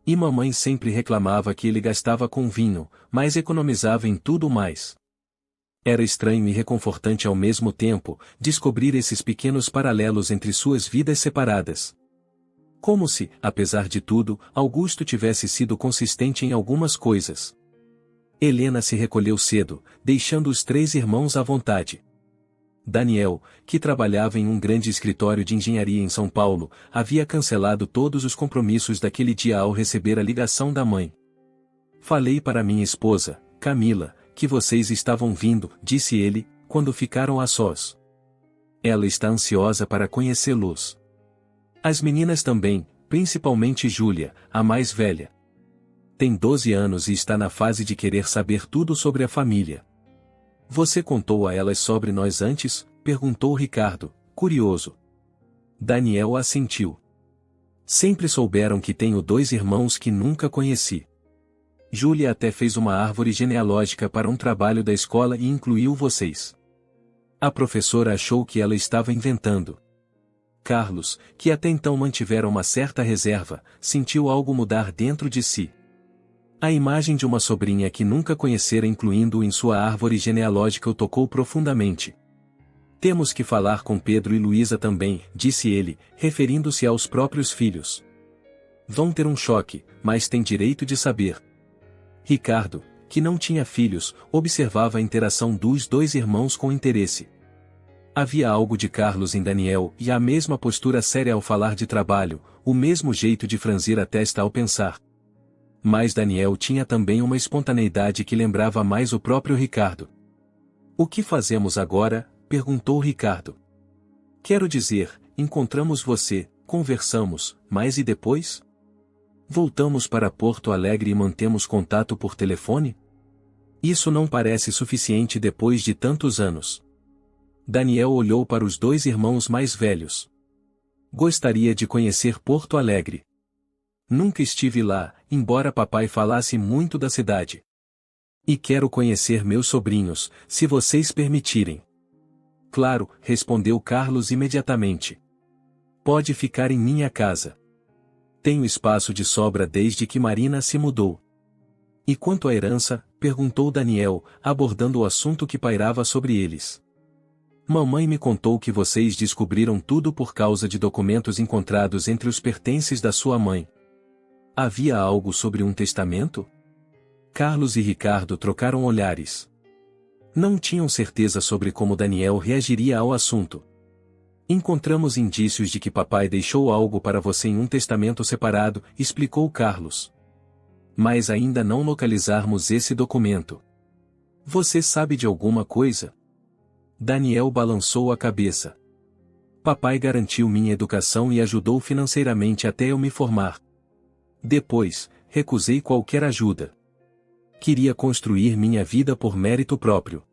Speaker 1: E mamãe sempre reclamava que ele gastava com vinho, mas economizava em tudo mais. Era estranho e reconfortante ao mesmo tempo, descobrir esses pequenos paralelos entre suas vidas separadas. Como se, apesar de tudo, Augusto tivesse sido consistente em algumas coisas. Helena se recolheu cedo, deixando os 3 irmãos à vontade. Daniel, que trabalhava em um grande escritório de engenharia em São Paulo, havia cancelado todos os compromissos daquele dia ao receber a ligação da mãe. Falei para minha esposa, Camila, que vocês estavam vindo, disse ele, quando ficaram a sós. Ela está ansiosa para conhecê-los. As meninas também, principalmente Júlia, a mais velha. Tem 12 anos e está na fase de querer saber tudo sobre a família. Você contou a elas sobre nós antes? Perguntou Ricardo, curioso. Daniel assentiu. Sempre souberam que tenho 2 irmãos que nunca conheci. Júlia até fez uma árvore genealógica para um trabalho da escola e incluiu vocês. A professora achou que ela estava inventando. Carlos, que até então mantivera uma certa reserva, sentiu algo mudar dentro de si. A imagem de uma sobrinha que nunca conhecera incluindo-o em sua árvore genealógica o tocou profundamente. Temos que falar com Pedro e Luísa também, disse ele, referindo-se aos próprios filhos. Vão ter um choque, mas têm direito de saber. Ricardo, que não tinha filhos, observava a interação dos 2 irmãos com interesse. Havia algo de Carlos em Daniel e a mesma postura séria ao falar de trabalho, o mesmo jeito de franzir a testa ao pensar. Mas Daniel tinha também uma espontaneidade que lembrava mais o próprio Ricardo. O que fazemos agora? Perguntou Ricardo. Quero dizer, encontramos você, conversamos, mas e depois? Voltamos para Porto Alegre e mantemos contato por telefone? Isso não parece suficiente depois de tantos anos. Daniel olhou para os 2 irmãos mais velhos. Gostaria de conhecer Porto Alegre. Nunca estive lá, embora papai falasse muito da cidade. E quero conhecer meus sobrinhos, se vocês permitirem. Claro, respondeu Carlos imediatamente. Pode ficar em minha casa. Tenho espaço de sobra desde que Marina se mudou. E quanto à herança? Perguntou Daniel, abordando o assunto que pairava sobre eles. Mamãe me contou que vocês descobriram tudo por causa de documentos encontrados entre os pertences da sua mãe. Havia algo sobre um testamento? Carlos e Ricardo trocaram olhares. Não tinham certeza sobre como Daniel reagiria ao assunto. Encontramos indícios de que papai deixou algo para você em um testamento separado, explicou Carlos. Mas ainda não localizarmos esse documento. Você sabe de alguma coisa? Daniel balançou a cabeça. Papai garantiu minha educação e ajudou financeiramente até eu me formar. Depois, recusei qualquer ajuda. Queria construir minha vida por mérito próprio.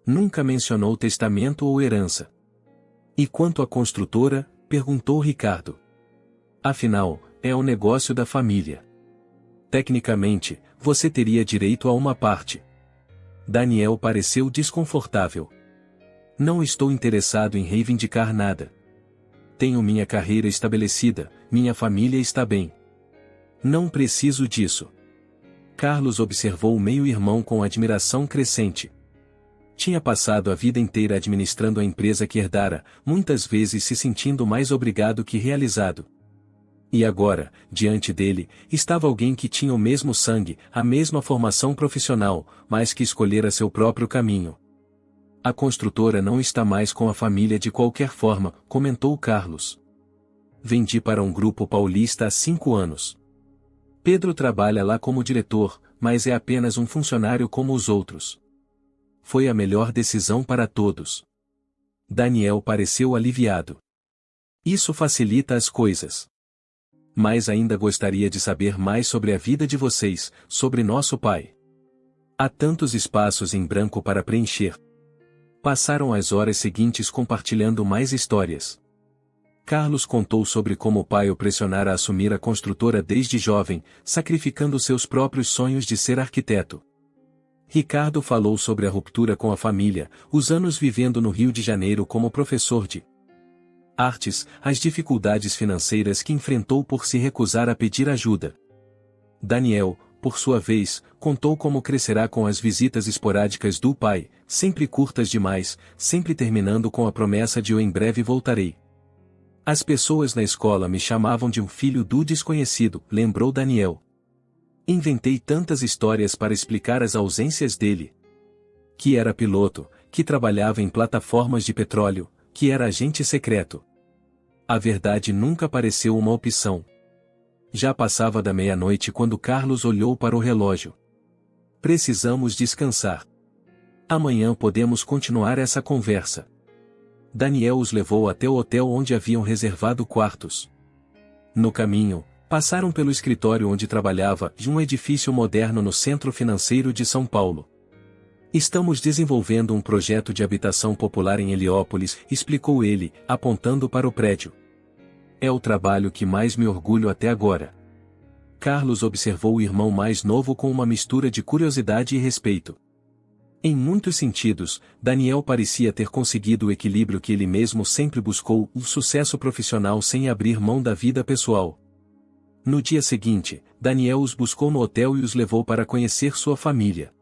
Speaker 1: Nunca mencionou testamento ou herança. E quanto à construtora? Perguntou Ricardo. Afinal, é o negócio da família. Tecnicamente, você teria direito a uma parte. Daniel pareceu desconfortável. Não estou interessado em reivindicar nada. Tenho minha carreira estabelecida, minha família está bem. Não preciso disso. Carlos observou o meio-irmão com admiração crescente. Tinha passado a vida inteira administrando a empresa que herdara, muitas vezes se sentindo mais obrigado que realizado. E agora, diante dele, estava alguém que tinha o mesmo sangue, a mesma formação profissional, mas que escolhera seu próprio caminho. A construtora não está mais com a família de qualquer forma, comentou Carlos. Vendi para um grupo paulista há 5 anos. Pedro trabalha lá como diretor, mas é apenas um funcionário como os outros. Foi a melhor decisão para todos. Daniel pareceu aliviado. Isso facilita as coisas. Mas ainda gostaria de saber mais sobre a vida de vocês, sobre nosso pai. Há tantos espaços em branco para preencher. Passaram as horas seguintes compartilhando mais histórias. Carlos contou sobre como o pai o pressionara a assumir a construtora desde jovem, sacrificando seus próprios sonhos de ser arquiteto. Ricardo falou sobre a ruptura com a família, os anos vivendo no Rio de Janeiro como professor de artes, as dificuldades financeiras que enfrentou por se recusar a pedir ajuda. Daniel, por sua vez, contou como crescerá com as visitas esporádicas do pai, sempre curtas demais, sempre terminando com a promessa de "eu em breve voltarei". As pessoas na escola me chamavam de um filho do desconhecido, lembrou Daniel. Inventei tantas histórias para explicar as ausências dele. Que era piloto, que trabalhava em plataformas de petróleo, que era agente secreto. A verdade nunca pareceu uma opção. Já passava da meia-noite quando Carlos olhou para o relógio. Precisamos descansar. Amanhã podemos continuar essa conversa. Daniel os levou até o hotel onde haviam reservado quartos. No caminho, passaram pelo escritório onde trabalhava, de um edifício moderno no centro financeiro de São Paulo. Estamos desenvolvendo um projeto de habitação popular em Heliópolis, explicou ele, apontando para o prédio. É o trabalho que mais me orgulho até agora. Carlos observou o irmão mais novo com uma mistura de curiosidade e respeito. Em muitos sentidos, Daniel parecia ter conseguido o equilíbrio que ele mesmo sempre buscou, o sucesso profissional sem abrir mão da vida pessoal. No dia seguinte, Daniel os buscou no hotel e os levou para conhecer sua família.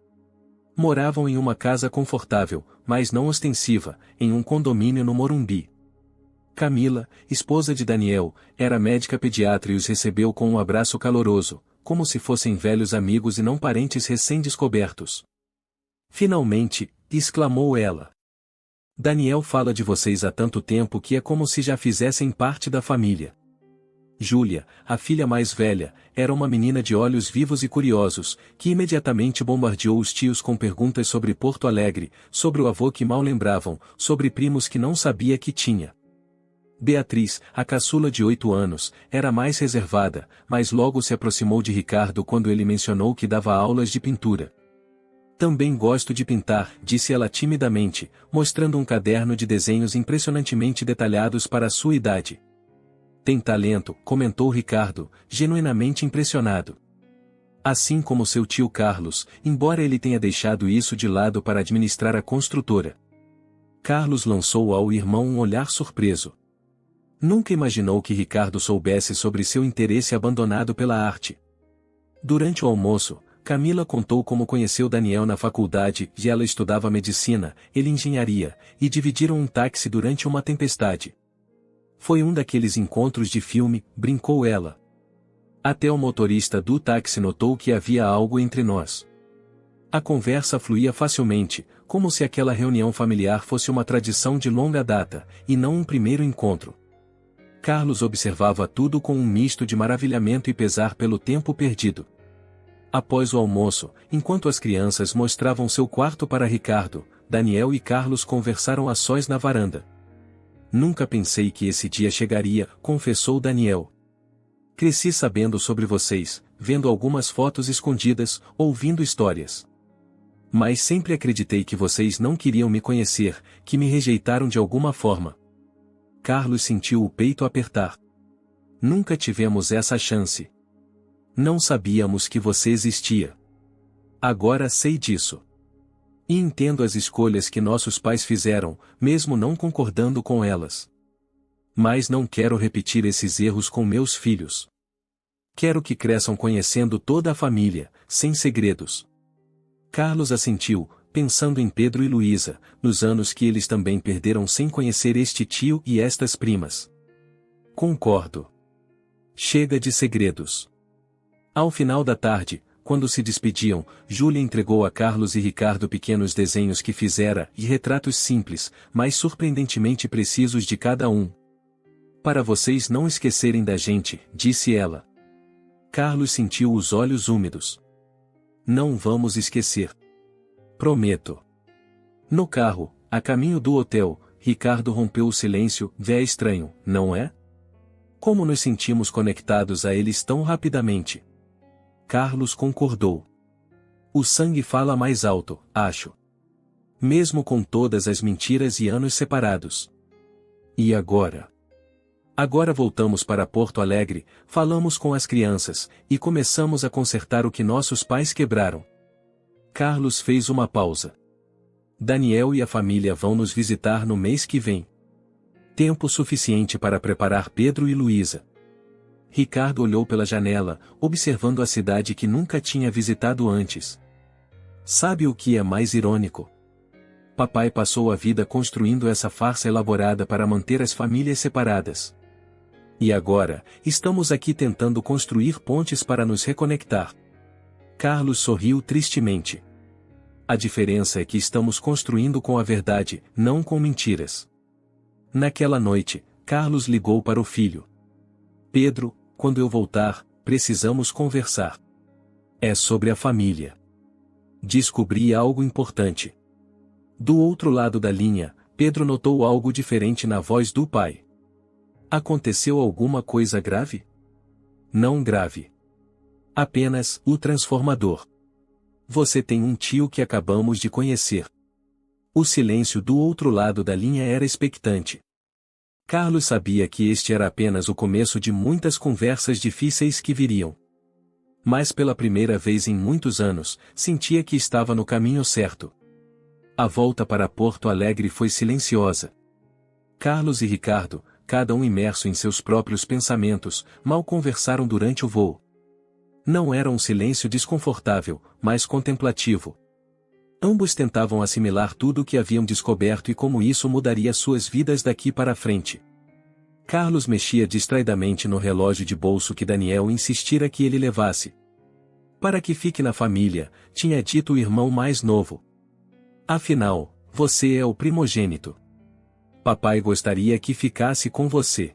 Speaker 1: Moravam em uma casa confortável, mas não ostensiva, em um condomínio no Morumbi. Camila, esposa de Daniel, era médica pediatra e os recebeu com um abraço caloroso, como se fossem velhos amigos e não parentes recém-descobertos. Finalmente, exclamou ela. Daniel fala de vocês há tanto tempo que é como se já fizessem parte da família. Júlia, a filha mais velha, era uma menina de olhos vivos e curiosos, que imediatamente bombardeou os tios com perguntas sobre Porto Alegre, sobre o avô que mal lembravam, sobre primos que não sabia que tinha. Beatriz, a caçula de 8 anos, era mais reservada, mas logo se aproximou de Ricardo quando ele mencionou que dava aulas de pintura. Também gosto de pintar, disse ela timidamente, mostrando um caderno de desenhos impressionantemente detalhados para a sua idade. Tem talento, comentou Ricardo, genuinamente impressionado. Assim como seu tio Carlos, embora ele tenha deixado isso de lado para administrar a construtora. Carlos lançou ao irmão um olhar surpreso. Nunca imaginou que Ricardo soubesse sobre seu interesse abandonado pela arte. Durante o almoço, Camila contou como conheceu Daniel na faculdade e ela estudava medicina, ele engenharia, e dividiram um táxi durante uma tempestade. Foi um daqueles encontros de filme, brincou ela. Até o motorista do táxi notou que havia algo entre nós. A conversa fluía facilmente, como se aquela reunião familiar fosse uma tradição de longa data, e não um primeiro encontro. Carlos observava tudo com um misto de maravilhamento e pesar pelo tempo perdido. Após o almoço, enquanto as crianças mostravam seu quarto para Ricardo, Daniel e Carlos conversaram a sós na varanda. Nunca pensei que esse dia chegaria, confessou Daniel. Cresci sabendo sobre vocês, vendo algumas fotos escondidas, ouvindo histórias. Mas sempre acreditei que vocês não queriam me conhecer, que me rejeitaram de alguma forma. Carlos sentiu o peito apertar. Nunca tivemos essa chance. Não sabíamos que você existia. Agora sei disso. E entendo as escolhas que nossos pais fizeram, mesmo não concordando com elas. Mas não quero repetir esses erros com meus filhos. Quero que cresçam conhecendo toda a família, sem segredos. Carlos assentiu, pensando em Pedro e Luísa, nos anos que eles também perderam sem conhecer este tio e estas primas. Concordo. Chega de segredos. Ao final da tarde, quando se despediam, Júlia entregou a Carlos e Ricardo pequenos desenhos que fizera e retratos simples, mas surpreendentemente precisos de cada um. Para vocês não esquecerem da gente, disse ela. Carlos sentiu os olhos úmidos. Não vamos esquecer. Prometo. No carro, a caminho do hotel, Ricardo rompeu o silêncio. É estranho, não é? Como nos sentimos conectados a eles tão rapidamente? Carlos concordou. O sangue fala mais alto, acho. Mesmo com todas as mentiras e anos separados. E agora? Agora voltamos para Porto Alegre, falamos com as crianças, e começamos a consertar o que nossos pais quebraram. Carlos fez uma pausa. Daniel e a família vão nos visitar no mês que vem. Tempo suficiente para preparar Pedro e Luísa. Ricardo olhou pela janela, observando a cidade que nunca tinha visitado antes. Sabe o que é mais irônico? Papai passou a vida construindo essa farsa elaborada para manter as famílias separadas. E agora, estamos aqui tentando construir pontes para nos reconectar. Carlos sorriu tristemente. A diferença é que estamos construindo com a verdade, não com mentiras. Naquela noite, Carlos ligou para o filho. Pedro, quando eu voltar, precisamos conversar. É sobre a família. Descobri algo importante. Do outro lado da linha, Pedro notou algo diferente na voz do pai. Aconteceu alguma coisa grave? Não grave. Apenas o transformador. Você tem um tio que acabamos de conhecer. O silêncio do outro lado da linha era expectante. Carlos sabia que este era apenas o começo de muitas conversas difíceis que viriam. Mas pela primeira vez em muitos anos, sentia que estava no caminho certo. A volta para Porto Alegre foi silenciosa. Carlos e Ricardo, cada um imerso em seus próprios pensamentos, mal conversaram durante o voo. Não era um silêncio desconfortável, mas contemplativo. Ambos tentavam assimilar tudo o que haviam descoberto e como isso mudaria suas vidas daqui para frente. Carlos mexia distraidamente no relógio de bolso que Daniel insistira que ele levasse. Para que fique na família, tinha dito o irmão mais novo. Afinal, você é o primogênito. Papai gostaria que ficasse com você.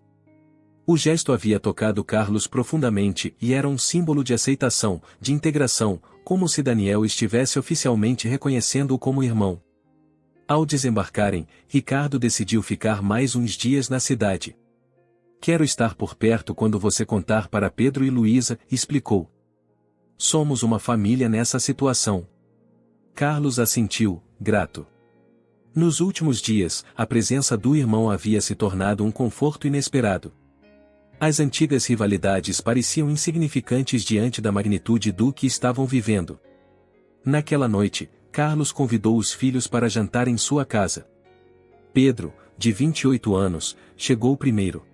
Speaker 1: O gesto havia tocado Carlos profundamente e era um símbolo de aceitação, de integração, como se Daniel estivesse oficialmente reconhecendo-o como irmão. Ao desembarcarem, Ricardo decidiu ficar mais uns dias na cidade. Quero estar por perto quando você contar para Pedro e Luísa, explicou. Somos uma família nessa situação. Carlos assentiu, grato. Nos últimos dias, a presença do irmão havia se tornado um conforto inesperado. As antigas rivalidades pareciam insignificantes diante da magnitude do que estavam vivendo. Naquela noite, Carlos convidou os filhos para jantar em sua casa. Pedro, de 28 anos, chegou primeiro.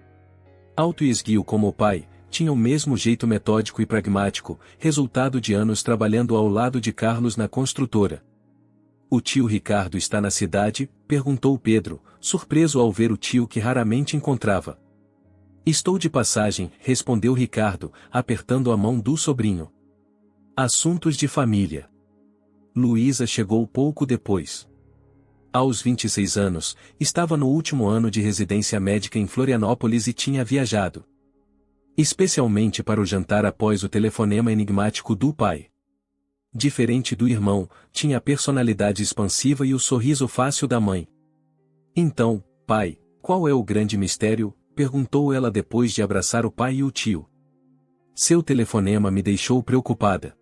Speaker 1: Alto e esguio como o pai, tinha o mesmo jeito metódico e pragmático, resultado de anos trabalhando ao lado de Carlos na construtora. O tio Ricardo está na cidade? Perguntou Pedro, surpreso ao ver o tio que raramente encontrava. Estou de passagem, respondeu Ricardo, apertando a mão do sobrinho. Assuntos de família. Luísa chegou pouco depois. Aos 26 anos, estava no último ano de residência médica em Florianópolis e tinha viajado. Especialmente para o jantar após o telefonema enigmático do pai. Diferente do irmão, tinha a personalidade expansiva e o sorriso fácil da mãe. Então, pai, Qual é o grande mistério? Perguntou ela depois de abraçar o pai e o tio. Seu telefonema me deixou preocupada.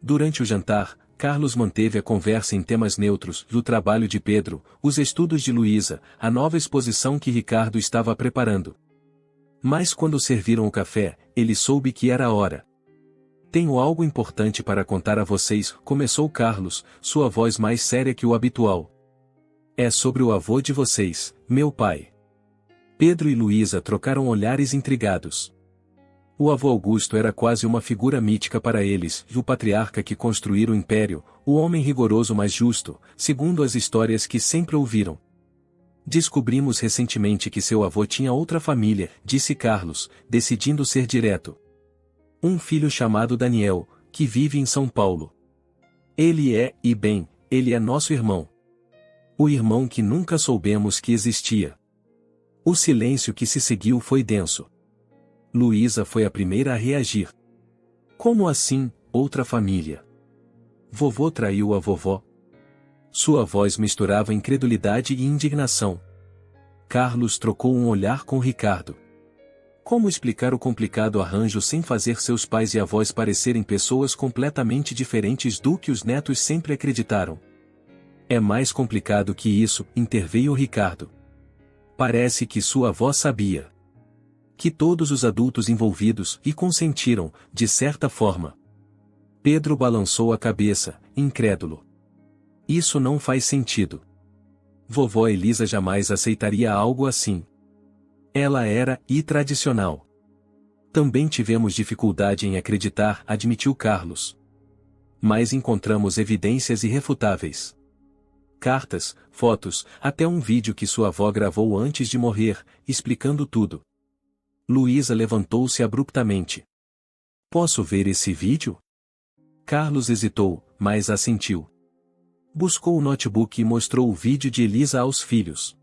Speaker 1: Durante o jantar, Carlos manteve a conversa em temas neutros, do trabalho de Pedro, os estudos de Luísa, a nova exposição que Ricardo estava preparando. Mas quando serviram o café, ele soube que era a hora. Tenho algo importante para contar a vocês, começou Carlos, sua voz mais séria que o habitual. É sobre o avô de vocês, meu pai. Pedro e Luísa trocaram olhares intrigados. O avô Augusto era quase uma figura mítica para eles, o patriarca que construíra o império, o homem rigoroso mas justo, segundo as histórias que sempre ouviram. Descobrimos recentemente que seu avô tinha outra família, disse Carlos, decidindo ser direto. Um filho chamado Daniel, que vive em São Paulo. Ele é, e bem, ele é nosso irmão. O irmão que nunca soubemos que existia. O silêncio que se seguiu foi denso. Luísa foi a primeira a reagir. Como assim, outra família? Vovô traiu a vovó? Sua voz misturava incredulidade e indignação. Carlos trocou um olhar com Ricardo. Como explicar o complicado arranjo sem fazer seus pais e avós parecerem pessoas completamente diferentes do que os netos sempre acreditaram? É mais complicado que isso, interveio Ricardo. Parece que sua avó sabia. Que todos os adultos envolvidos e consentiram, de certa forma. Pedro balançou a cabeça, incrédulo. Isso não faz sentido. Vovó Elisa jamais aceitaria algo assim. Ela era tradicional. Também tivemos dificuldade em acreditar, admitiu Carlos. Mas encontramos evidências irrefutáveis. Cartas, fotos, até um vídeo que sua avó gravou antes de morrer, explicando tudo. Luísa levantou-se abruptamente. Posso ver esse vídeo? Carlos hesitou, mas assentiu. Buscou o notebook e mostrou o vídeo de Elisa aos filhos.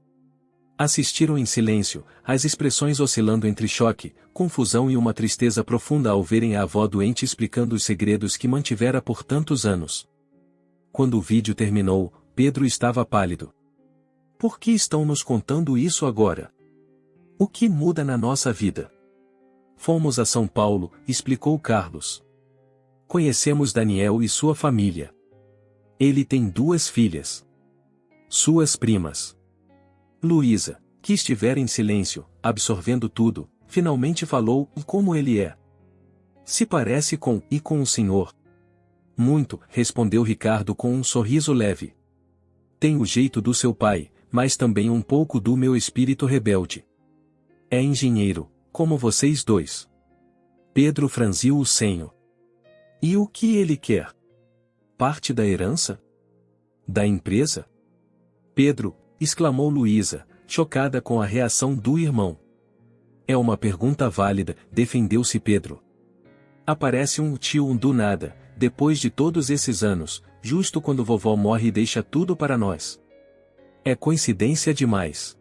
Speaker 1: Assistiram em silêncio, as expressões oscilando entre choque, confusão e uma tristeza profunda ao verem a avó doente explicando os segredos que mantivera por tantos anos. Quando o vídeo terminou, Pedro estava pálido. Por que estão nos contando isso agora? O que muda na nossa vida? Fomos a São Paulo, explicou Carlos. Conhecemos Daniel e sua família. Ele tem 2 filhas. Suas primas. Luísa, que estivera em silêncio, absorvendo tudo, finalmente falou como ele é. Se parece com o senhor. Muito, respondeu Ricardo com um sorriso leve. Tem o jeito do seu pai, mas também um pouco do meu espírito rebelde. É engenheiro, como vocês dois. Pedro franziu o senho. E o que ele quer? Parte da herança? Da empresa? Pedro, exclamou Luísa, chocada com a reação do irmão. É uma pergunta válida, defendeu-se Pedro. Aparece um tio do nada, depois de todos esses anos, justo quando vovó morre e deixa tudo para nós. É coincidência demais.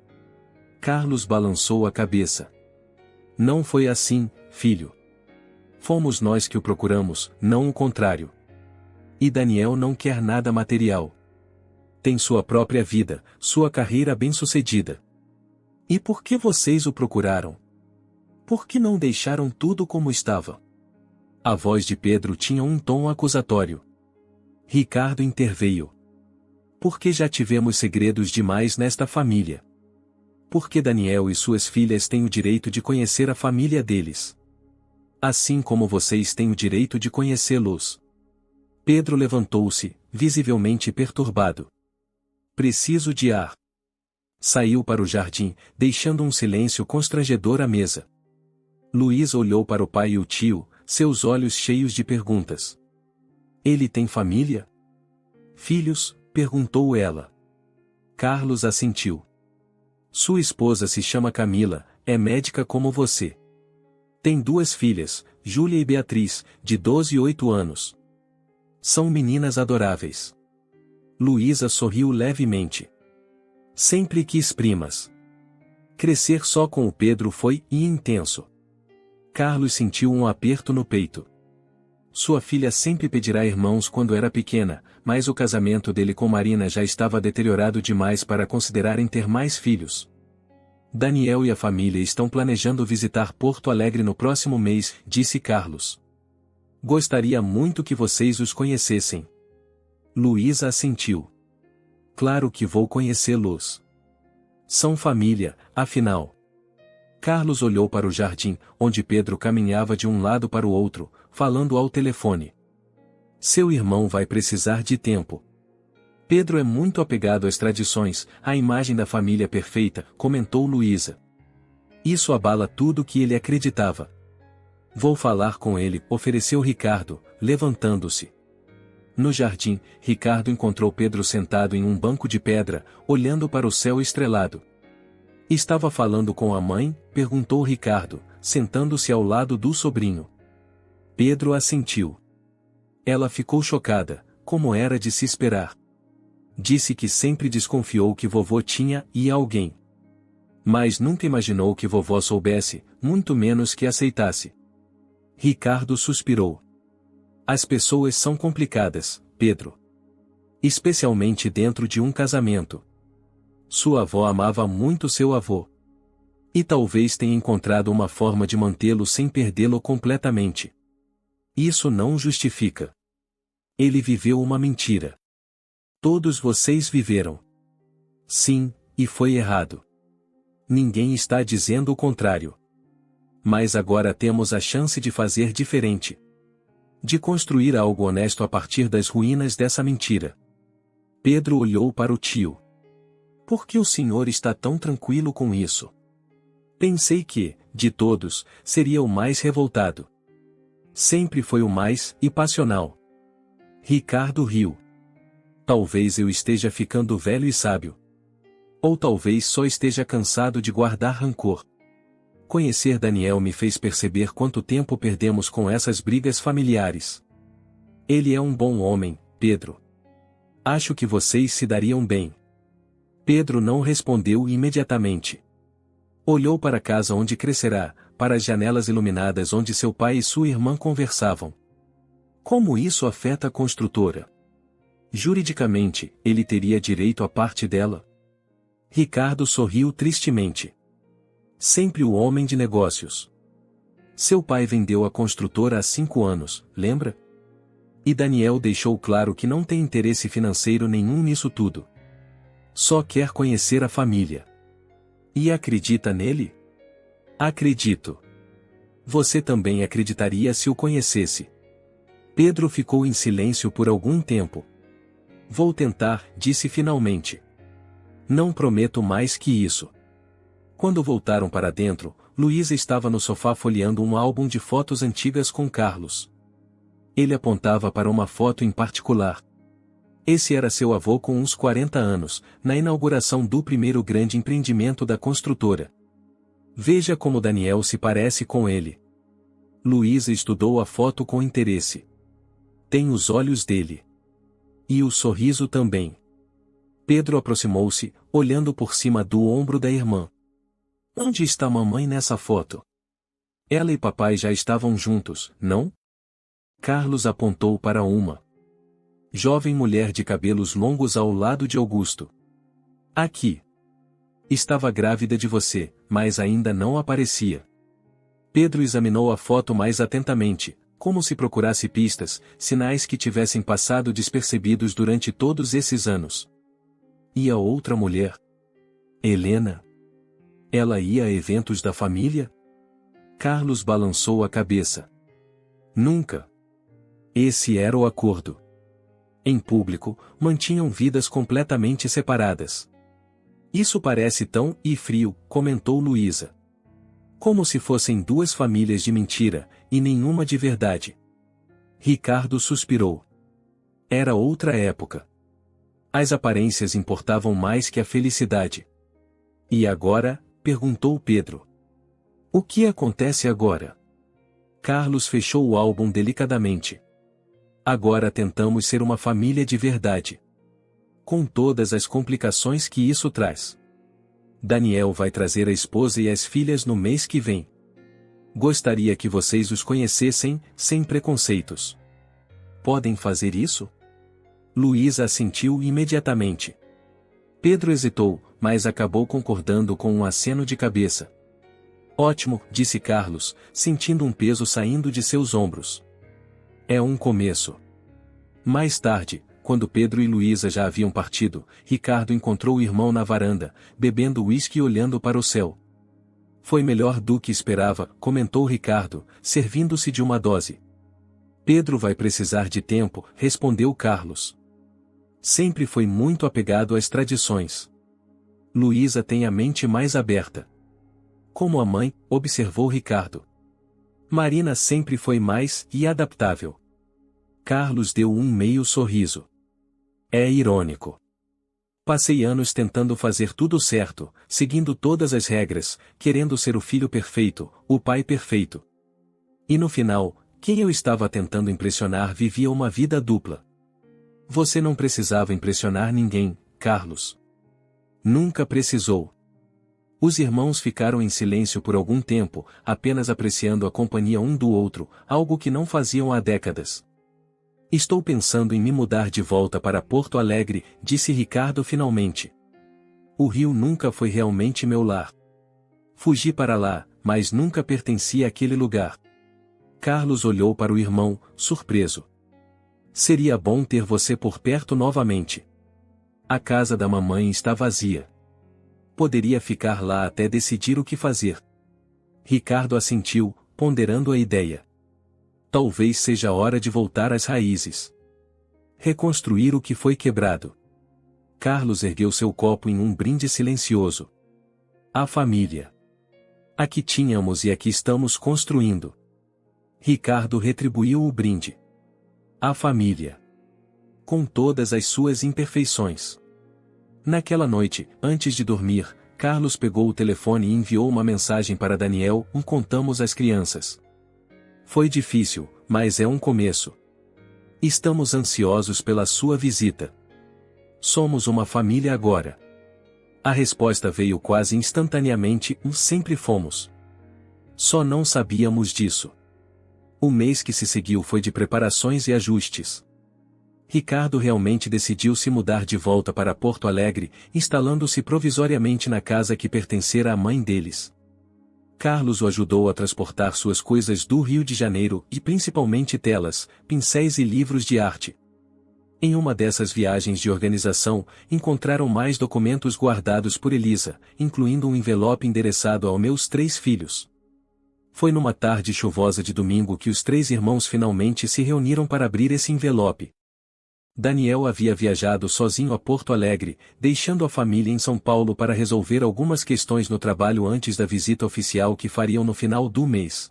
Speaker 1: Carlos balançou a cabeça. Não foi assim, filho. Fomos nós que o procuramos, não o contrário. E Daniel não quer nada material. Tem sua própria vida, sua carreira bem-sucedida. E por que vocês o procuraram? Por que não deixaram tudo como estava? A voz de Pedro tinha um tom acusatório. Ricardo interveio. Porque já tivemos segredos demais nesta família. Porque Daniel e suas filhas têm o direito de conhecer a família deles. Assim como vocês têm o direito de conhecê-los. Pedro levantou-se, visivelmente perturbado. Preciso de ar. Saiu para o jardim, deixando um silêncio constrangedor à mesa. Luísa olhou para o pai e o tio, seus olhos cheios de perguntas. Ele tem família? Filhos? Perguntou ela. Carlos assentiu. Sua esposa se chama Camila, é médica como você. Tem 2 filhas, Júlia e Beatriz, de 12 e 8 anos. São meninas adoráveis. Luísa sorriu levemente. Sempre quis primas. Crescer só com o Pedro foi intenso. Carlos sentiu um aperto no peito. Sua filha sempre pedirá irmãos quando era pequena, mas o casamento dele com Marina já estava deteriorado demais para considerarem ter mais filhos. Daniel e a família estão planejando visitar Porto Alegre no próximo mês, disse Carlos. Gostaria muito que vocês os conhecessem. Luísa assentiu. Claro que vou conhecê-los. São família, afinal. Carlos olhou para o jardim, onde Pedro caminhava de um lado para o outro, falando ao telefone. Seu irmão vai precisar de tempo. Pedro é muito apegado às tradições, à imagem da família perfeita, comentou Luísa. Isso abala tudo que ele acreditava. Vou falar com ele, ofereceu Ricardo, levantando-se. No jardim, Ricardo encontrou Pedro sentado em um banco de pedra, olhando para o céu estrelado. Estava falando com a mãe? Perguntou Ricardo, sentando-se ao lado do sobrinho. Pedro assentiu. Ela ficou chocada, como era de se esperar. Disse que sempre desconfiou que vovô tinha alguém. Mas nunca imaginou que vovó soubesse, muito menos que aceitasse. Ricardo suspirou. As pessoas são complicadas, Pedro. Especialmente dentro de um casamento. Sua avó amava muito seu avô. E talvez tenha encontrado uma forma de mantê-lo sem perdê-lo completamente. Isso não justifica. Ele viveu uma mentira. Todos vocês viveram. Sim, e foi errado. Ninguém está dizendo o contrário. Mas agora temos a chance de fazer diferente. De construir algo honesto a partir das ruínas dessa mentira. Pedro olhou para o tio. Por que o senhor está tão tranquilo com isso? Pensei que, de todos, seria o mais revoltado. Sempre foi o mais passional. Ricardo riu. Talvez eu esteja ficando velho e sábio. Ou talvez só esteja cansado de guardar rancor. Conhecer Daniel me fez perceber quanto tempo perdemos com essas brigas familiares. Ele é um bom homem, Pedro. Acho que vocês se dariam bem. Pedro não respondeu imediatamente. Olhou para a casa onde crescerá, para as janelas iluminadas onde seu pai e sua irmã conversavam. Como isso afeta a construtora? Juridicamente, ele teria direito à parte dela? Ricardo sorriu tristemente. Sempre o homem de negócios. Seu pai vendeu a construtora há 5 anos, lembra? E Daniel deixou claro que não tem interesse financeiro nenhum nisso tudo. Só quer conhecer a família. E acredita nele? Acredito. Você também acreditaria se o conhecesse. Pedro ficou em silêncio por algum tempo. Vou tentar, disse finalmente. Não prometo mais que isso. Quando voltaram para dentro, Luísa estava no sofá folheando um álbum de fotos antigas com Carlos. Ele apontava para uma foto em particular. Esse era seu avô com uns 40 anos, na inauguração do primeiro grande empreendimento da construtora. Veja como Daniel se parece com ele. Luísa estudou a foto com interesse. Tem os olhos dele. E o sorriso também. Pedro aproximou-se, olhando por cima do ombro da irmã. Onde está mamãe nessa foto? Ela e papai já estavam juntos, não? Carlos apontou para uma jovem mulher de cabelos longos ao lado de Augusto. Aqui. Estava grávida de você, mas ainda não aparecia. Pedro examinou a foto mais atentamente, como se procurasse pistas, sinais que tivessem passado despercebidos durante todos esses anos. E a outra mulher? Helena? Ela ia a eventos da família? Carlos balançou a cabeça. Nunca. Esse era o acordo. Em público, mantinham vidas completamente separadas. Isso parece tão frio, comentou Luísa. Como se fossem duas famílias de mentira, e nenhuma de verdade. Ricardo suspirou. Era outra época. As aparências importavam mais que a felicidade. E agora? Perguntou Pedro. O que acontece agora? Carlos fechou o álbum delicadamente. Agora tentamos ser uma família de verdade. Com todas as complicações que isso traz. Daniel vai trazer a esposa e as filhas no mês que vem. Gostaria que vocês os conhecessem, sem preconceitos. Podem fazer isso? Luísa assentiu imediatamente. Pedro hesitou, mas acabou concordando com um aceno de cabeça. Ótimo, disse Carlos, sentindo um peso saindo de seus ombros. É um começo. Mais tarde, quando Pedro e Luísa já haviam partido, Ricardo encontrou o irmão na varanda, bebendo uísque e olhando para o céu. Foi melhor do que esperava, comentou Ricardo, servindo-se de uma dose. Pedro vai precisar de tempo, respondeu Carlos. Sempre foi muito apegado às tradições. Luísa tem a mente mais aberta. Como a mãe, observou Ricardo. Marina sempre foi mais adaptável. Carlos deu um meio sorriso. É irônico. Passei anos tentando fazer tudo certo, seguindo todas as regras, querendo ser o filho perfeito, o pai perfeito. E no final, quem eu estava tentando impressionar vivia uma vida dupla. Você não precisava impressionar ninguém, Carlos. Nunca precisou. Os irmãos ficaram em silêncio por algum tempo, apenas apreciando a companhia um do outro, algo que não faziam há décadas. Estou pensando em me mudar de volta para Porto Alegre, disse Ricardo finalmente. O Rio nunca foi realmente meu lar. Fugi para lá, mas nunca pertenci àquele lugar. Carlos olhou para o irmão, surpreso. Seria bom ter você por perto novamente. A casa da mamãe está vazia. Poderia ficar lá até decidir o que fazer. Ricardo assentiu, ponderando a ideia. Talvez seja a hora de voltar às raízes. Reconstruir o que foi quebrado. Carlos ergueu seu copo em um brinde silencioso. A família. A que tínhamos e a que estamos construindo. Ricardo retribuiu o brinde. A família. Com todas as suas imperfeições. Naquela noite, antes de dormir, Carlos pegou o telefone e enviou uma mensagem para Daniel, contamos às crianças. Foi difícil, mas é um começo. Estamos ansiosos pela sua visita. Somos uma família agora. A resposta veio quase instantaneamente, sempre fomos. Só não sabíamos disso. O mês que se seguiu foi de preparações e ajustes. Ricardo realmente decidiu se mudar de volta para Porto Alegre, instalando-se provisoriamente na casa que pertencera à mãe deles. Carlos o ajudou a transportar suas coisas do Rio de Janeiro e principalmente telas, pincéis e livros de arte. Em uma dessas viagens de organização, encontraram mais documentos guardados por Elisa, incluindo um envelope endereçado aos meus 3 filhos. Foi numa tarde chuvosa de domingo que os 3 irmãos finalmente se reuniram para abrir esse envelope. Daniel havia viajado sozinho a Porto Alegre, deixando a família em São Paulo para resolver algumas questões no trabalho antes da visita oficial que fariam no final do mês.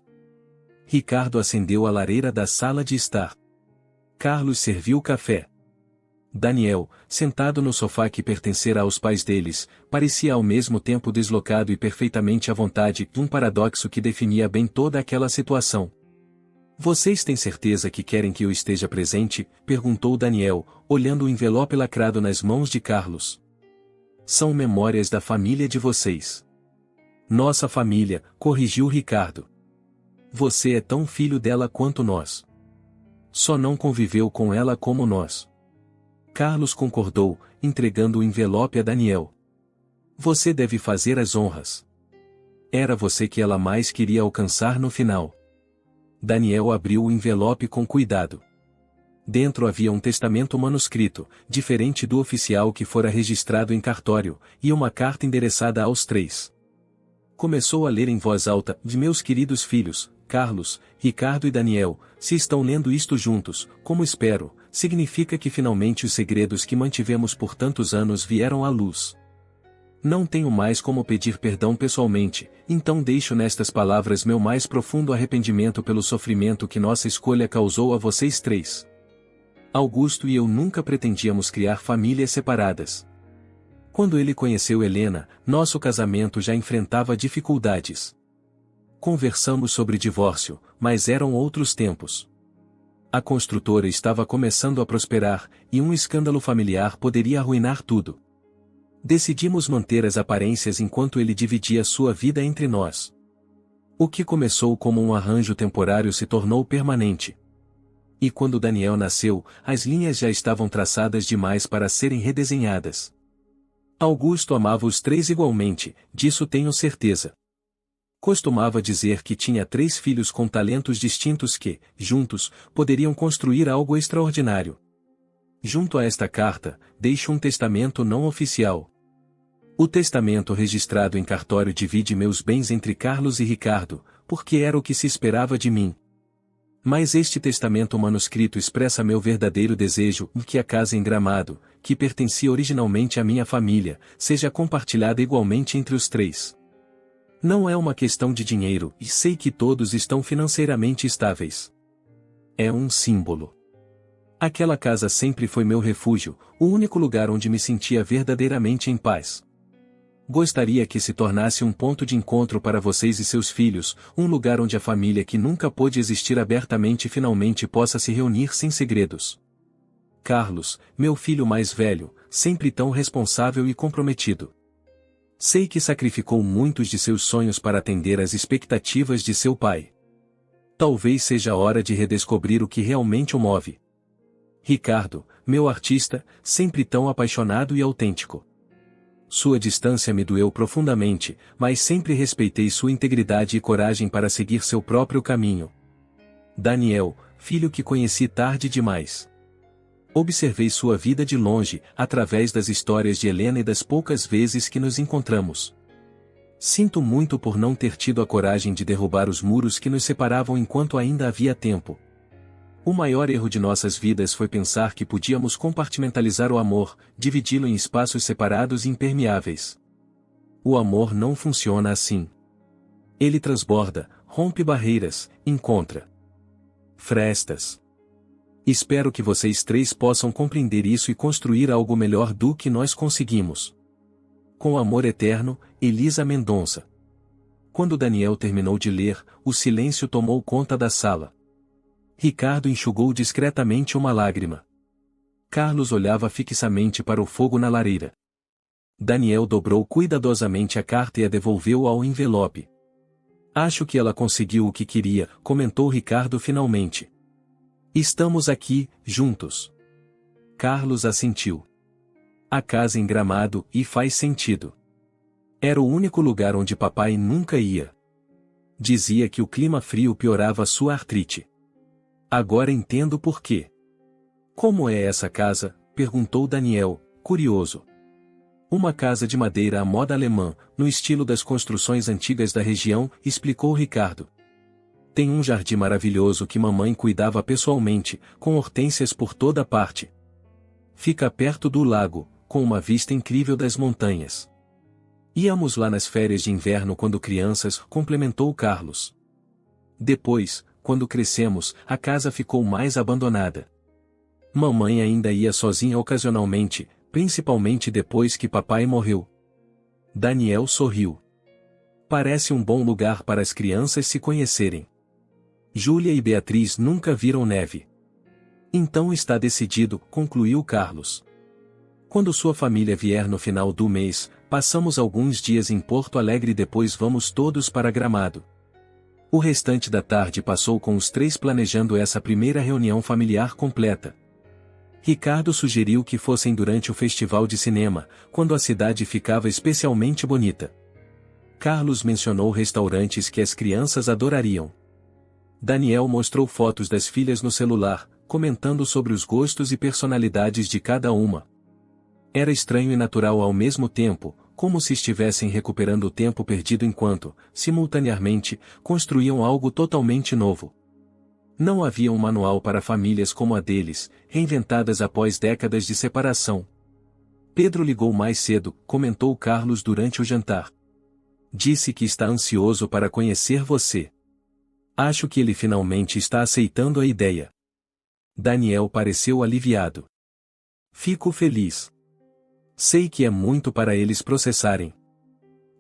Speaker 1: Ricardo acendeu a lareira da sala de estar. Carlos serviu café. Daniel, sentado no sofá que pertencera aos pais deles, parecia ao mesmo tempo deslocado e perfeitamente à vontade, um paradoxo que definia bem toda aquela situação. Vocês têm certeza que querem que eu esteja presente? Perguntou Daniel, olhando o envelope lacrado nas mãos de Carlos. São memórias da família de vocês. Nossa família, corrigiu Ricardo. Você é tão filho dela quanto nós. Só não conviveu com ela como nós. Carlos concordou, entregando o envelope a Daniel. Você deve fazer as honras. Era você que ela mais queria alcançar no final. Daniel abriu o envelope com cuidado. Dentro havia um testamento manuscrito, diferente do oficial que fora registrado em cartório, e uma carta endereçada aos 3. Começou a ler em voz alta: de meus queridos filhos, Carlos, Ricardo e Daniel, se estão lendo isto juntos, como espero, significa que finalmente os segredos que mantivemos por tantos anos vieram à luz. Não tenho mais como pedir perdão pessoalmente, então deixo nestas palavras meu mais profundo arrependimento pelo sofrimento que nossa escolha causou a vocês 3. Augusto e eu nunca pretendíamos criar famílias separadas. Quando ele conheceu Helena, nosso casamento já enfrentava dificuldades. Conversamos sobre divórcio, mas eram outros tempos. A construtora estava começando a prosperar, e um escândalo familiar poderia arruinar tudo. Decidimos manter as aparências enquanto ele dividia sua vida entre nós. O que começou como um arranjo temporário se tornou permanente. E quando Daniel nasceu, as linhas já estavam traçadas demais para serem redesenhadas. Augusto amava os três igualmente, disso tenho certeza. Costumava dizer que tinha 3 filhos com talentos distintos que, juntos, poderiam construir algo extraordinário. Junto a esta carta, deixo um testamento não oficial. O testamento registrado em cartório divide meus bens entre Carlos e Ricardo, porque era o que se esperava de mim. Mas este testamento manuscrito expressa meu verdadeiro desejo que a casa em Gramado, que pertencia originalmente à minha família, seja compartilhada igualmente entre os 3. Não é uma questão de dinheiro, e sei que todos estão financeiramente estáveis. É um símbolo. Aquela casa sempre foi meu refúgio, o único lugar onde me sentia verdadeiramente em paz. Gostaria que se tornasse um ponto de encontro para vocês e seus filhos, um lugar onde a família que nunca pôde existir abertamente finalmente possa se reunir sem segredos. Carlos, meu filho mais velho, sempre tão responsável e comprometido. Sei que sacrificou muitos de seus sonhos para atender às expectativas de seu pai. Talvez seja a hora de redescobrir o que realmente o move. Ricardo, meu artista, sempre tão apaixonado e autêntico. Sua distância me doeu profundamente, mas sempre respeitei sua integridade e coragem para seguir seu próprio caminho. Daniel, filho que conheci tarde demais. Observei sua vida de longe, através das histórias de Helena e das poucas vezes que nos encontramos. Sinto muito por não ter tido a coragem de derrubar os muros que nos separavam enquanto ainda havia tempo. O maior erro de nossas vidas foi pensar que podíamos compartimentalizar o amor, dividi-lo em espaços separados e impermeáveis. O amor não funciona assim. Ele transborda, rompe barreiras, encontra frestas. Espero que vocês 3 possam compreender isso e construir algo melhor do que nós conseguimos. Com amor eterno, Elisa Mendonça. Quando Daniel terminou de ler, o silêncio tomou conta da sala. Ricardo enxugou discretamente uma lágrima. Carlos olhava fixamente para o fogo na lareira. Daniel dobrou cuidadosamente a carta e a devolveu ao envelope. Acho que ela conseguiu o que queria, comentou Ricardo finalmente. Estamos aqui, juntos. Carlos assentiu. A casa em Gramado, e faz sentido. Era o único lugar onde papai nunca ia. Dizia que o clima frio piorava sua artrite. Agora entendo por quê. Como é essa casa? Perguntou Daniel, curioso. Uma casa de madeira à moda alemã, no estilo das construções antigas da região, explicou Ricardo. Tem um jardim maravilhoso que mamãe cuidava pessoalmente, com hortênsias por toda parte. Fica perto do lago, com uma vista incrível das montanhas. Íamos lá nas férias de inverno quando crianças, complementou Carlos. Depois, quando crescemos, a casa ficou mais abandonada. Mamãe ainda ia sozinha ocasionalmente, principalmente depois que papai morreu. Daniel sorriu. Parece um bom lugar para as crianças se conhecerem. Júlia e Beatriz nunca viram neve. Então está decidido, concluiu Carlos. Quando sua família vier no final do mês, passamos alguns dias em Porto Alegre e depois vamos todos para Gramado. O restante da tarde passou com os 3 planejando essa primeira reunião familiar completa. Ricardo sugeriu que fossem durante o festival de cinema, quando a cidade ficava especialmente bonita. Carlos mencionou restaurantes que as crianças adorariam. Daniel mostrou fotos das filhas no celular, comentando sobre os gostos e personalidades de cada uma. Era estranho e natural ao mesmo tempo, como se estivessem recuperando o tempo perdido enquanto, simultaneamente, construíam algo totalmente novo. Não havia um manual para famílias como a deles, reinventadas após décadas de separação. Pedro ligou mais cedo, comentou Carlos durante o jantar. Disse que está ansioso para conhecer você. Acho que ele finalmente está aceitando a ideia. Daniel pareceu aliviado. Fico feliz. Sei que é muito para eles processarem.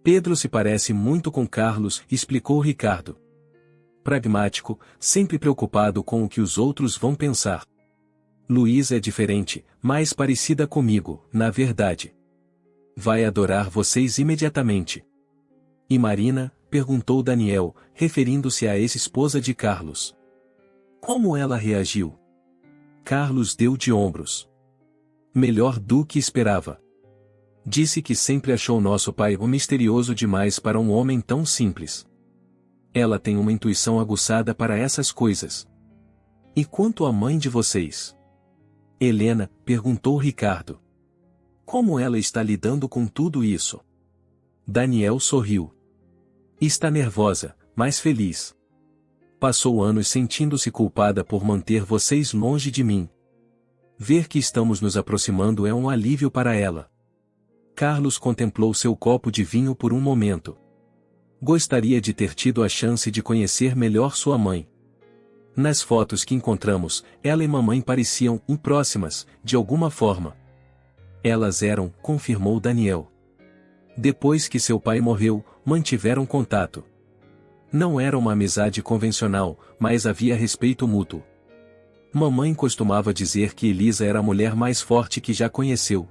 Speaker 1: Pedro se parece muito com Carlos, explicou Ricardo. Pragmático, sempre preocupado com o que os outros vão pensar. Luísa é diferente, mais parecida comigo, na verdade. Vai adorar vocês imediatamente. E Marina? Perguntou Daniel, referindo-se à ex-esposa de Carlos. Como ela reagiu? Carlos deu de ombros. Melhor do que esperava. Disse que sempre achou nosso pai o misterioso demais para um homem tão simples. Ela tem uma intuição aguçada para essas coisas. E quanto à mãe de vocês? Helena, perguntou Ricardo. Como ela está lidando com tudo isso? Daniel sorriu. Está nervosa, mas feliz. Passou anos sentindo-se culpada por manter vocês longe de mim. Ver que estamos nos aproximando é um alívio para ela. Carlos contemplou seu copo de vinho por um momento. Gostaria de ter tido a chance de conhecer melhor sua mãe. Nas fotos que encontramos, ela e mamãe pareciam próximas, de alguma forma. Elas eram, confirmou Daniel. Depois que seu pai morreu, mantiveram contato. Não era uma amizade convencional, mas havia respeito mútuo. Mamãe costumava dizer que Elisa era a mulher mais forte que já conheceu.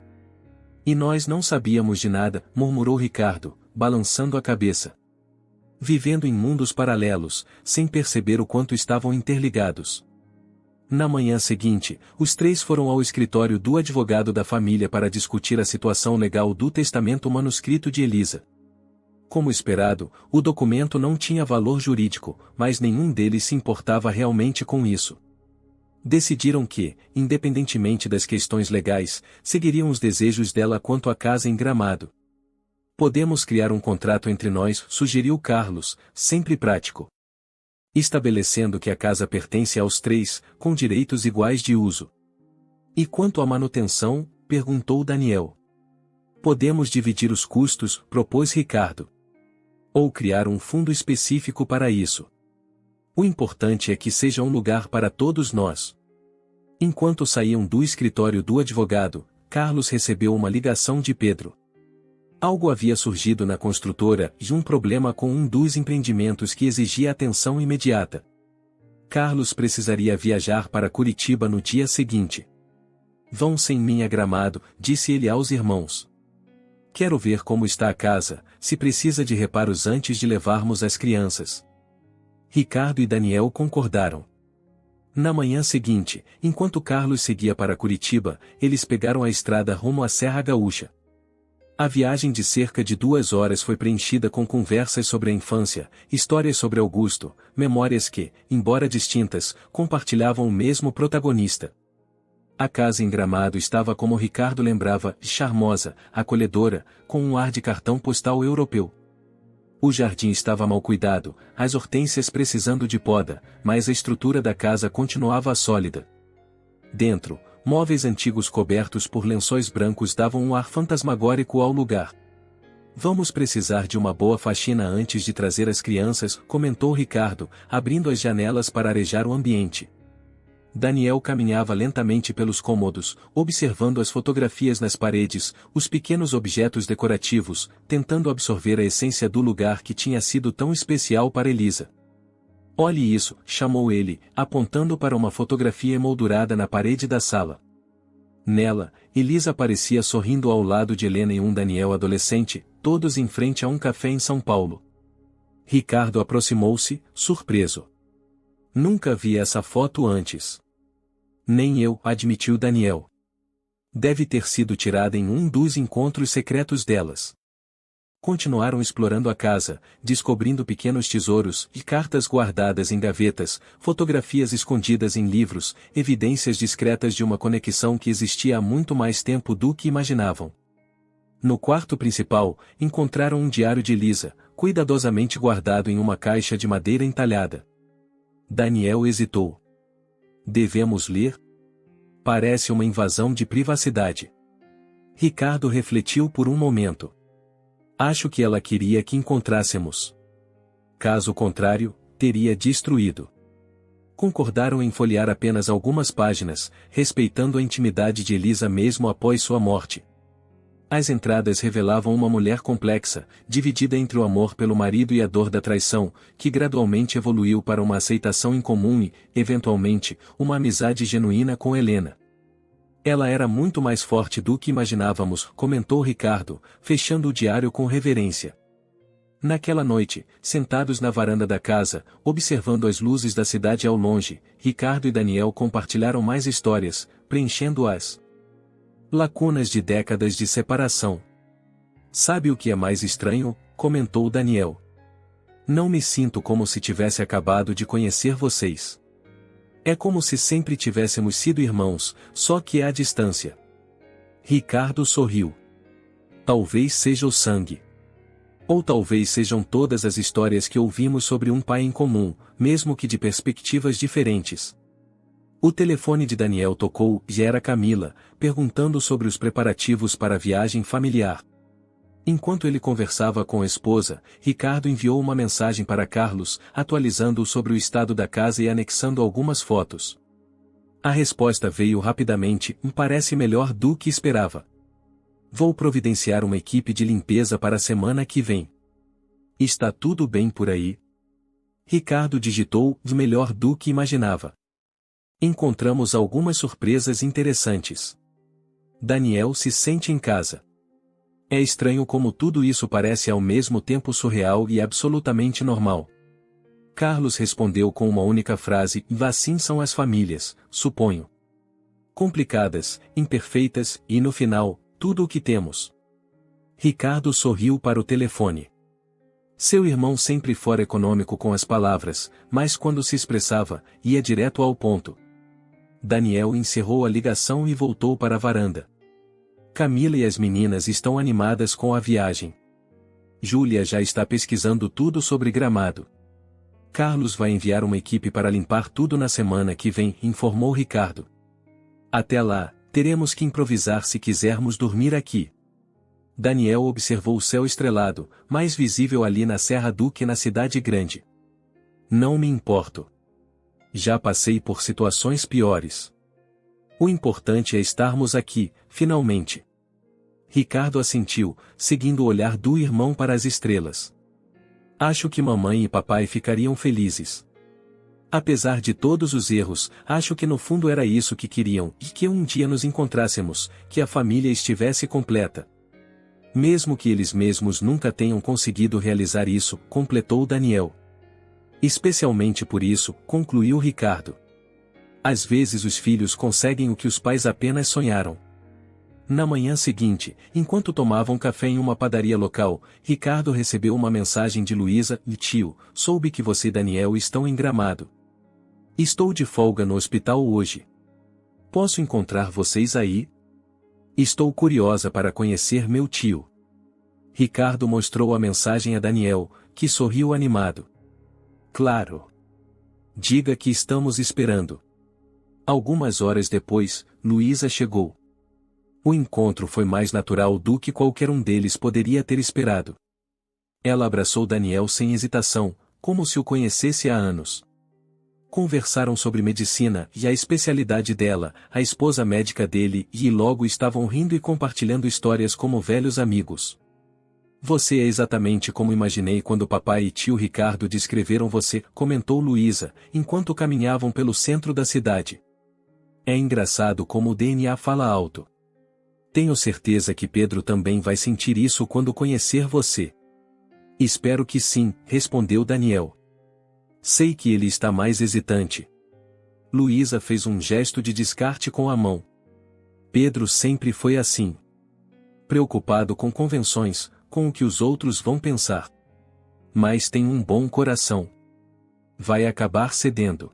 Speaker 1: E nós não sabíamos de nada, murmurou Ricardo, balançando a cabeça. Vivendo em mundos paralelos, sem perceber o quanto estavam interligados. Na manhã seguinte, os três foram ao escritório do advogado da família para discutir a situação legal do testamento manuscrito de Elisa. Como esperado, o documento não tinha valor jurídico, mas nenhum deles se importava realmente com isso. Decidiram que, independentemente das questões legais, seguiriam os desejos dela quanto à casa em Gramado. Podemos criar um contrato entre nós, sugeriu Carlos, sempre prático. Estabelecendo que a casa pertence aos três, com direitos iguais de uso. E quanto à manutenção, perguntou Daniel. Podemos dividir os custos, propôs Ricardo. Ou criar um fundo específico para isso. O importante é que seja um lugar para todos nós. Enquanto saíam do escritório do advogado, Carlos recebeu uma ligação de Pedro. Algo havia surgido na construtora e um problema com um dos empreendimentos que exigia atenção imediata. Carlos precisaria viajar para Curitiba no dia seguinte. Vão sem mim a Gramado, disse ele aos irmãos. Quero ver como está a casa, se precisa de reparos antes de levarmos as crianças. Ricardo e Daniel concordaram. Na manhã seguinte, enquanto Carlos seguia para Curitiba, eles pegaram a estrada rumo à Serra Gaúcha. A viagem de cerca de 2 horas foi preenchida com conversas sobre a infância, histórias sobre Augusto, memórias que, embora distintas, compartilhavam o mesmo protagonista. A casa em Gramado estava como Ricardo lembrava, charmosa, acolhedora, com um ar de cartão postal europeu. O jardim estava mal cuidado, as hortênsias precisando de poda, mas a estrutura da casa continuava sólida. Dentro, móveis antigos cobertos por lençóis brancos davam um ar fantasmagórico ao lugar. Vamos precisar de uma boa faxina antes de trazer as crianças, comentou Ricardo, abrindo as janelas para arejar o ambiente. Daniel caminhava lentamente pelos cômodos, observando as fotografias nas paredes, os pequenos objetos decorativos, tentando absorver a essência do lugar que tinha sido tão especial para Elisa. Olhe isso, chamou ele, apontando para uma fotografia emoldurada na parede da sala. Nela, Elisa aparecia sorrindo ao lado de Helena e um Daniel adolescente, todos em frente a um café em São Paulo. Ricardo aproximou-se, surpreso. Nunca vi essa foto antes. Nem eu, admitiu Daniel. Deve ter sido tirada em um dos encontros secretos delas. Continuaram explorando a casa, descobrindo pequenos tesouros e cartas guardadas em gavetas, fotografias escondidas em livros, evidências discretas de uma conexão que existia há muito mais tempo do que imaginavam. No quarto principal, encontraram um diário de Elisa, cuidadosamente guardado em uma caixa de madeira entalhada. Daniel hesitou. Devemos ler? Parece uma invasão de privacidade. Ricardo refletiu por um momento. Acho que ela queria que encontrássemos. Caso contrário, teria destruído. Concordaram em folhear apenas algumas páginas, respeitando a intimidade de Elisa mesmo após sua morte. As entradas revelavam uma mulher complexa, dividida entre o amor pelo marido e a dor da traição, que gradualmente evoluiu para uma aceitação incomum e, eventualmente, uma amizade genuína com Helena. Ela era muito mais forte do que imaginávamos, comentou Ricardo, fechando o diário com reverência. Naquela noite, sentados na varanda da casa, observando as luzes da cidade ao longe, Ricardo e Daniel compartilharam mais histórias, preenchendo as lacunas de décadas de separação. Sabe o que é mais estranho? Comentou Daniel. Não me sinto como se tivesse acabado de conhecer vocês. É como se sempre tivéssemos sido irmãos, só que à distância. Ricardo sorriu. Talvez seja o sangue. Ou talvez sejam todas as histórias que ouvimos sobre um pai em comum, mesmo que de perspectivas diferentes. O telefone de Daniel tocou e era Camila, perguntando sobre os preparativos para a viagem familiar. Enquanto ele conversava com a esposa, Ricardo enviou uma mensagem para Carlos, atualizando-o sobre o estado da casa e anexando algumas fotos. A resposta veio rapidamente: parece melhor do que esperava. Vou providenciar uma equipe de limpeza para a semana que vem. Está tudo bem por aí? Ricardo digitou: melhor do que imaginava. Encontramos algumas surpresas interessantes. Daniel se sente em casa. É estranho como tudo isso parece ao mesmo tempo surreal e absolutamente normal. Carlos respondeu com uma única frase: assim são as famílias, suponho. Complicadas, imperfeitas, e no final, tudo o que temos. Ricardo sorriu para o telefone. Seu irmão sempre fora econômico com as palavras, mas quando se expressava, ia direto ao ponto. Daniel encerrou a ligação e voltou para a varanda. Camila e as meninas estão animadas com a viagem. Júlia já está pesquisando tudo sobre Gramado. Carlos vai enviar uma equipe para limpar tudo na semana que vem, informou Ricardo. Até lá, teremos que improvisar se quisermos dormir aqui. Daniel observou o céu estrelado, mais visível ali na Serra do que na cidade grande. Não me importo. Já passei por situações piores. O importante é estarmos aqui, finalmente. Ricardo assentiu, seguindo o olhar do irmão para as estrelas. Acho que mamãe e papai ficariam felizes. Apesar de todos os erros, acho que no fundo era isso que queriam, e que um dia nos encontrássemos, que a família estivesse completa. Mesmo que eles mesmos nunca tenham conseguido realizar isso, completou Daniel. Especialmente por isso, concluiu Ricardo. Às vezes os filhos conseguem o que os pais apenas sonharam. Na manhã seguinte, enquanto tomavam café em uma padaria local, Ricardo recebeu uma mensagem de Luísa: tio, soube que você e Daniel estão em Gramado. Estou de folga no hospital hoje. Posso encontrar vocês aí? Estou curiosa para conhecer meu tio. Ricardo mostrou a mensagem a Daniel, que sorriu animado. Claro. Diga que estamos esperando. Algumas horas depois, Luísa chegou. O encontro foi mais natural do que qualquer um deles poderia ter esperado. Ela abraçou Daniel sem hesitação, como se o conhecesse há anos. Conversaram sobre medicina e a especialidade dela, a esposa médica dele, e logo estavam rindo e compartilhando histórias como velhos amigos. Você é exatamente como imaginei quando papai e tio Ricardo descreveram você, comentou Luísa, enquanto caminhavam pelo centro da cidade. É engraçado como o DNA fala alto. Tenho certeza que Pedro também vai sentir isso quando conhecer você. Espero que sim, respondeu Daniel. Sei que ele está mais hesitante. Luísa fez um gesto de descarte com a mão. Pedro sempre foi assim. Preocupado com convenções, com o que os outros vão pensar. Mas tem um bom coração. Vai acabar cedendo.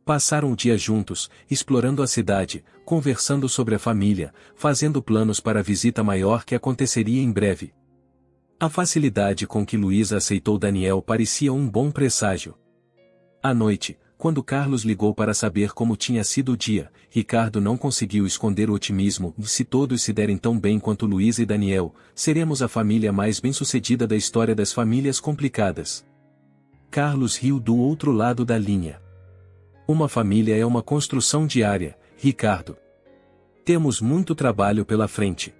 Speaker 1: Passaram o dia juntos, explorando a cidade, conversando sobre a família, fazendo planos para a visita maior que aconteceria em breve. A facilidade com que Luísa aceitou Daniel parecia um bom presságio. À noite, quando Carlos ligou para saber como tinha sido o dia, Ricardo não conseguiu esconder o otimismo: se todos se derem tão bem quanto Luísa e Daniel, seremos a família mais bem-sucedida da história das famílias complicadas. Carlos riu do outro lado da linha. Uma família é uma construção diária, Ricardo. Temos muito trabalho pela frente.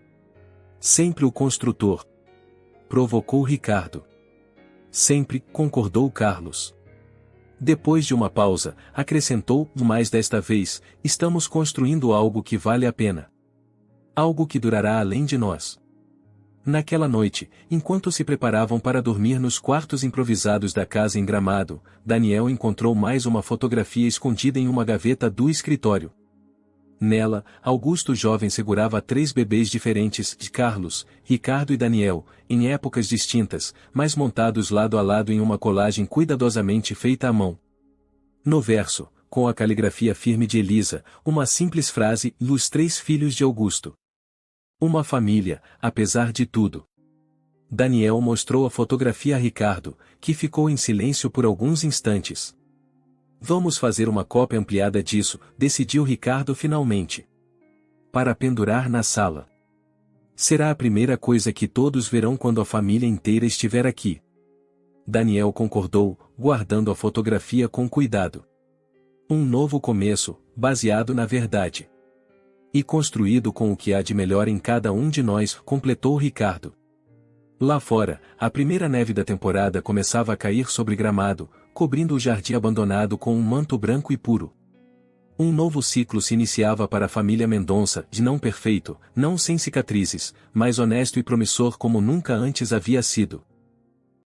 Speaker 1: Sempre o construtor. Provocou Ricardo. Sempre, concordou Carlos. Depois de uma pausa, acrescentou: mas desta vez, estamos construindo algo que vale a pena. Algo que durará além de nós. Naquela noite, enquanto se preparavam para dormir nos quartos improvisados da casa em Gramado, Daniel encontrou mais uma fotografia escondida em uma gaveta do escritório. Nela, Augusto jovem segurava 3 bebês diferentes, de Carlos, Ricardo e Daniel, em épocas distintas, mas montados lado a lado em uma colagem cuidadosamente feita à mão. No verso, com a caligrafia firme de Elisa, uma simples frase: os 3 filhos de Augusto. Uma família, apesar de tudo. Daniel mostrou a fotografia a Ricardo, que ficou em silêncio por alguns instantes. Vamos fazer uma cópia ampliada disso, decidiu Ricardo finalmente. Para pendurar na sala. Será a primeira coisa que todos verão quando a família inteira estiver aqui. Daniel concordou, guardando a fotografia com cuidado. Um novo começo, baseado na verdade. E construído com o que há de melhor em cada um de nós, completou Ricardo. Lá fora, a primeira neve da temporada começava a cair sobre gramado, cobrindo o jardim abandonado com um manto branco e puro. Um novo ciclo se iniciava para a família Mendonça, de não perfeito, não sem cicatrizes, mas honesto e promissor como nunca antes havia sido.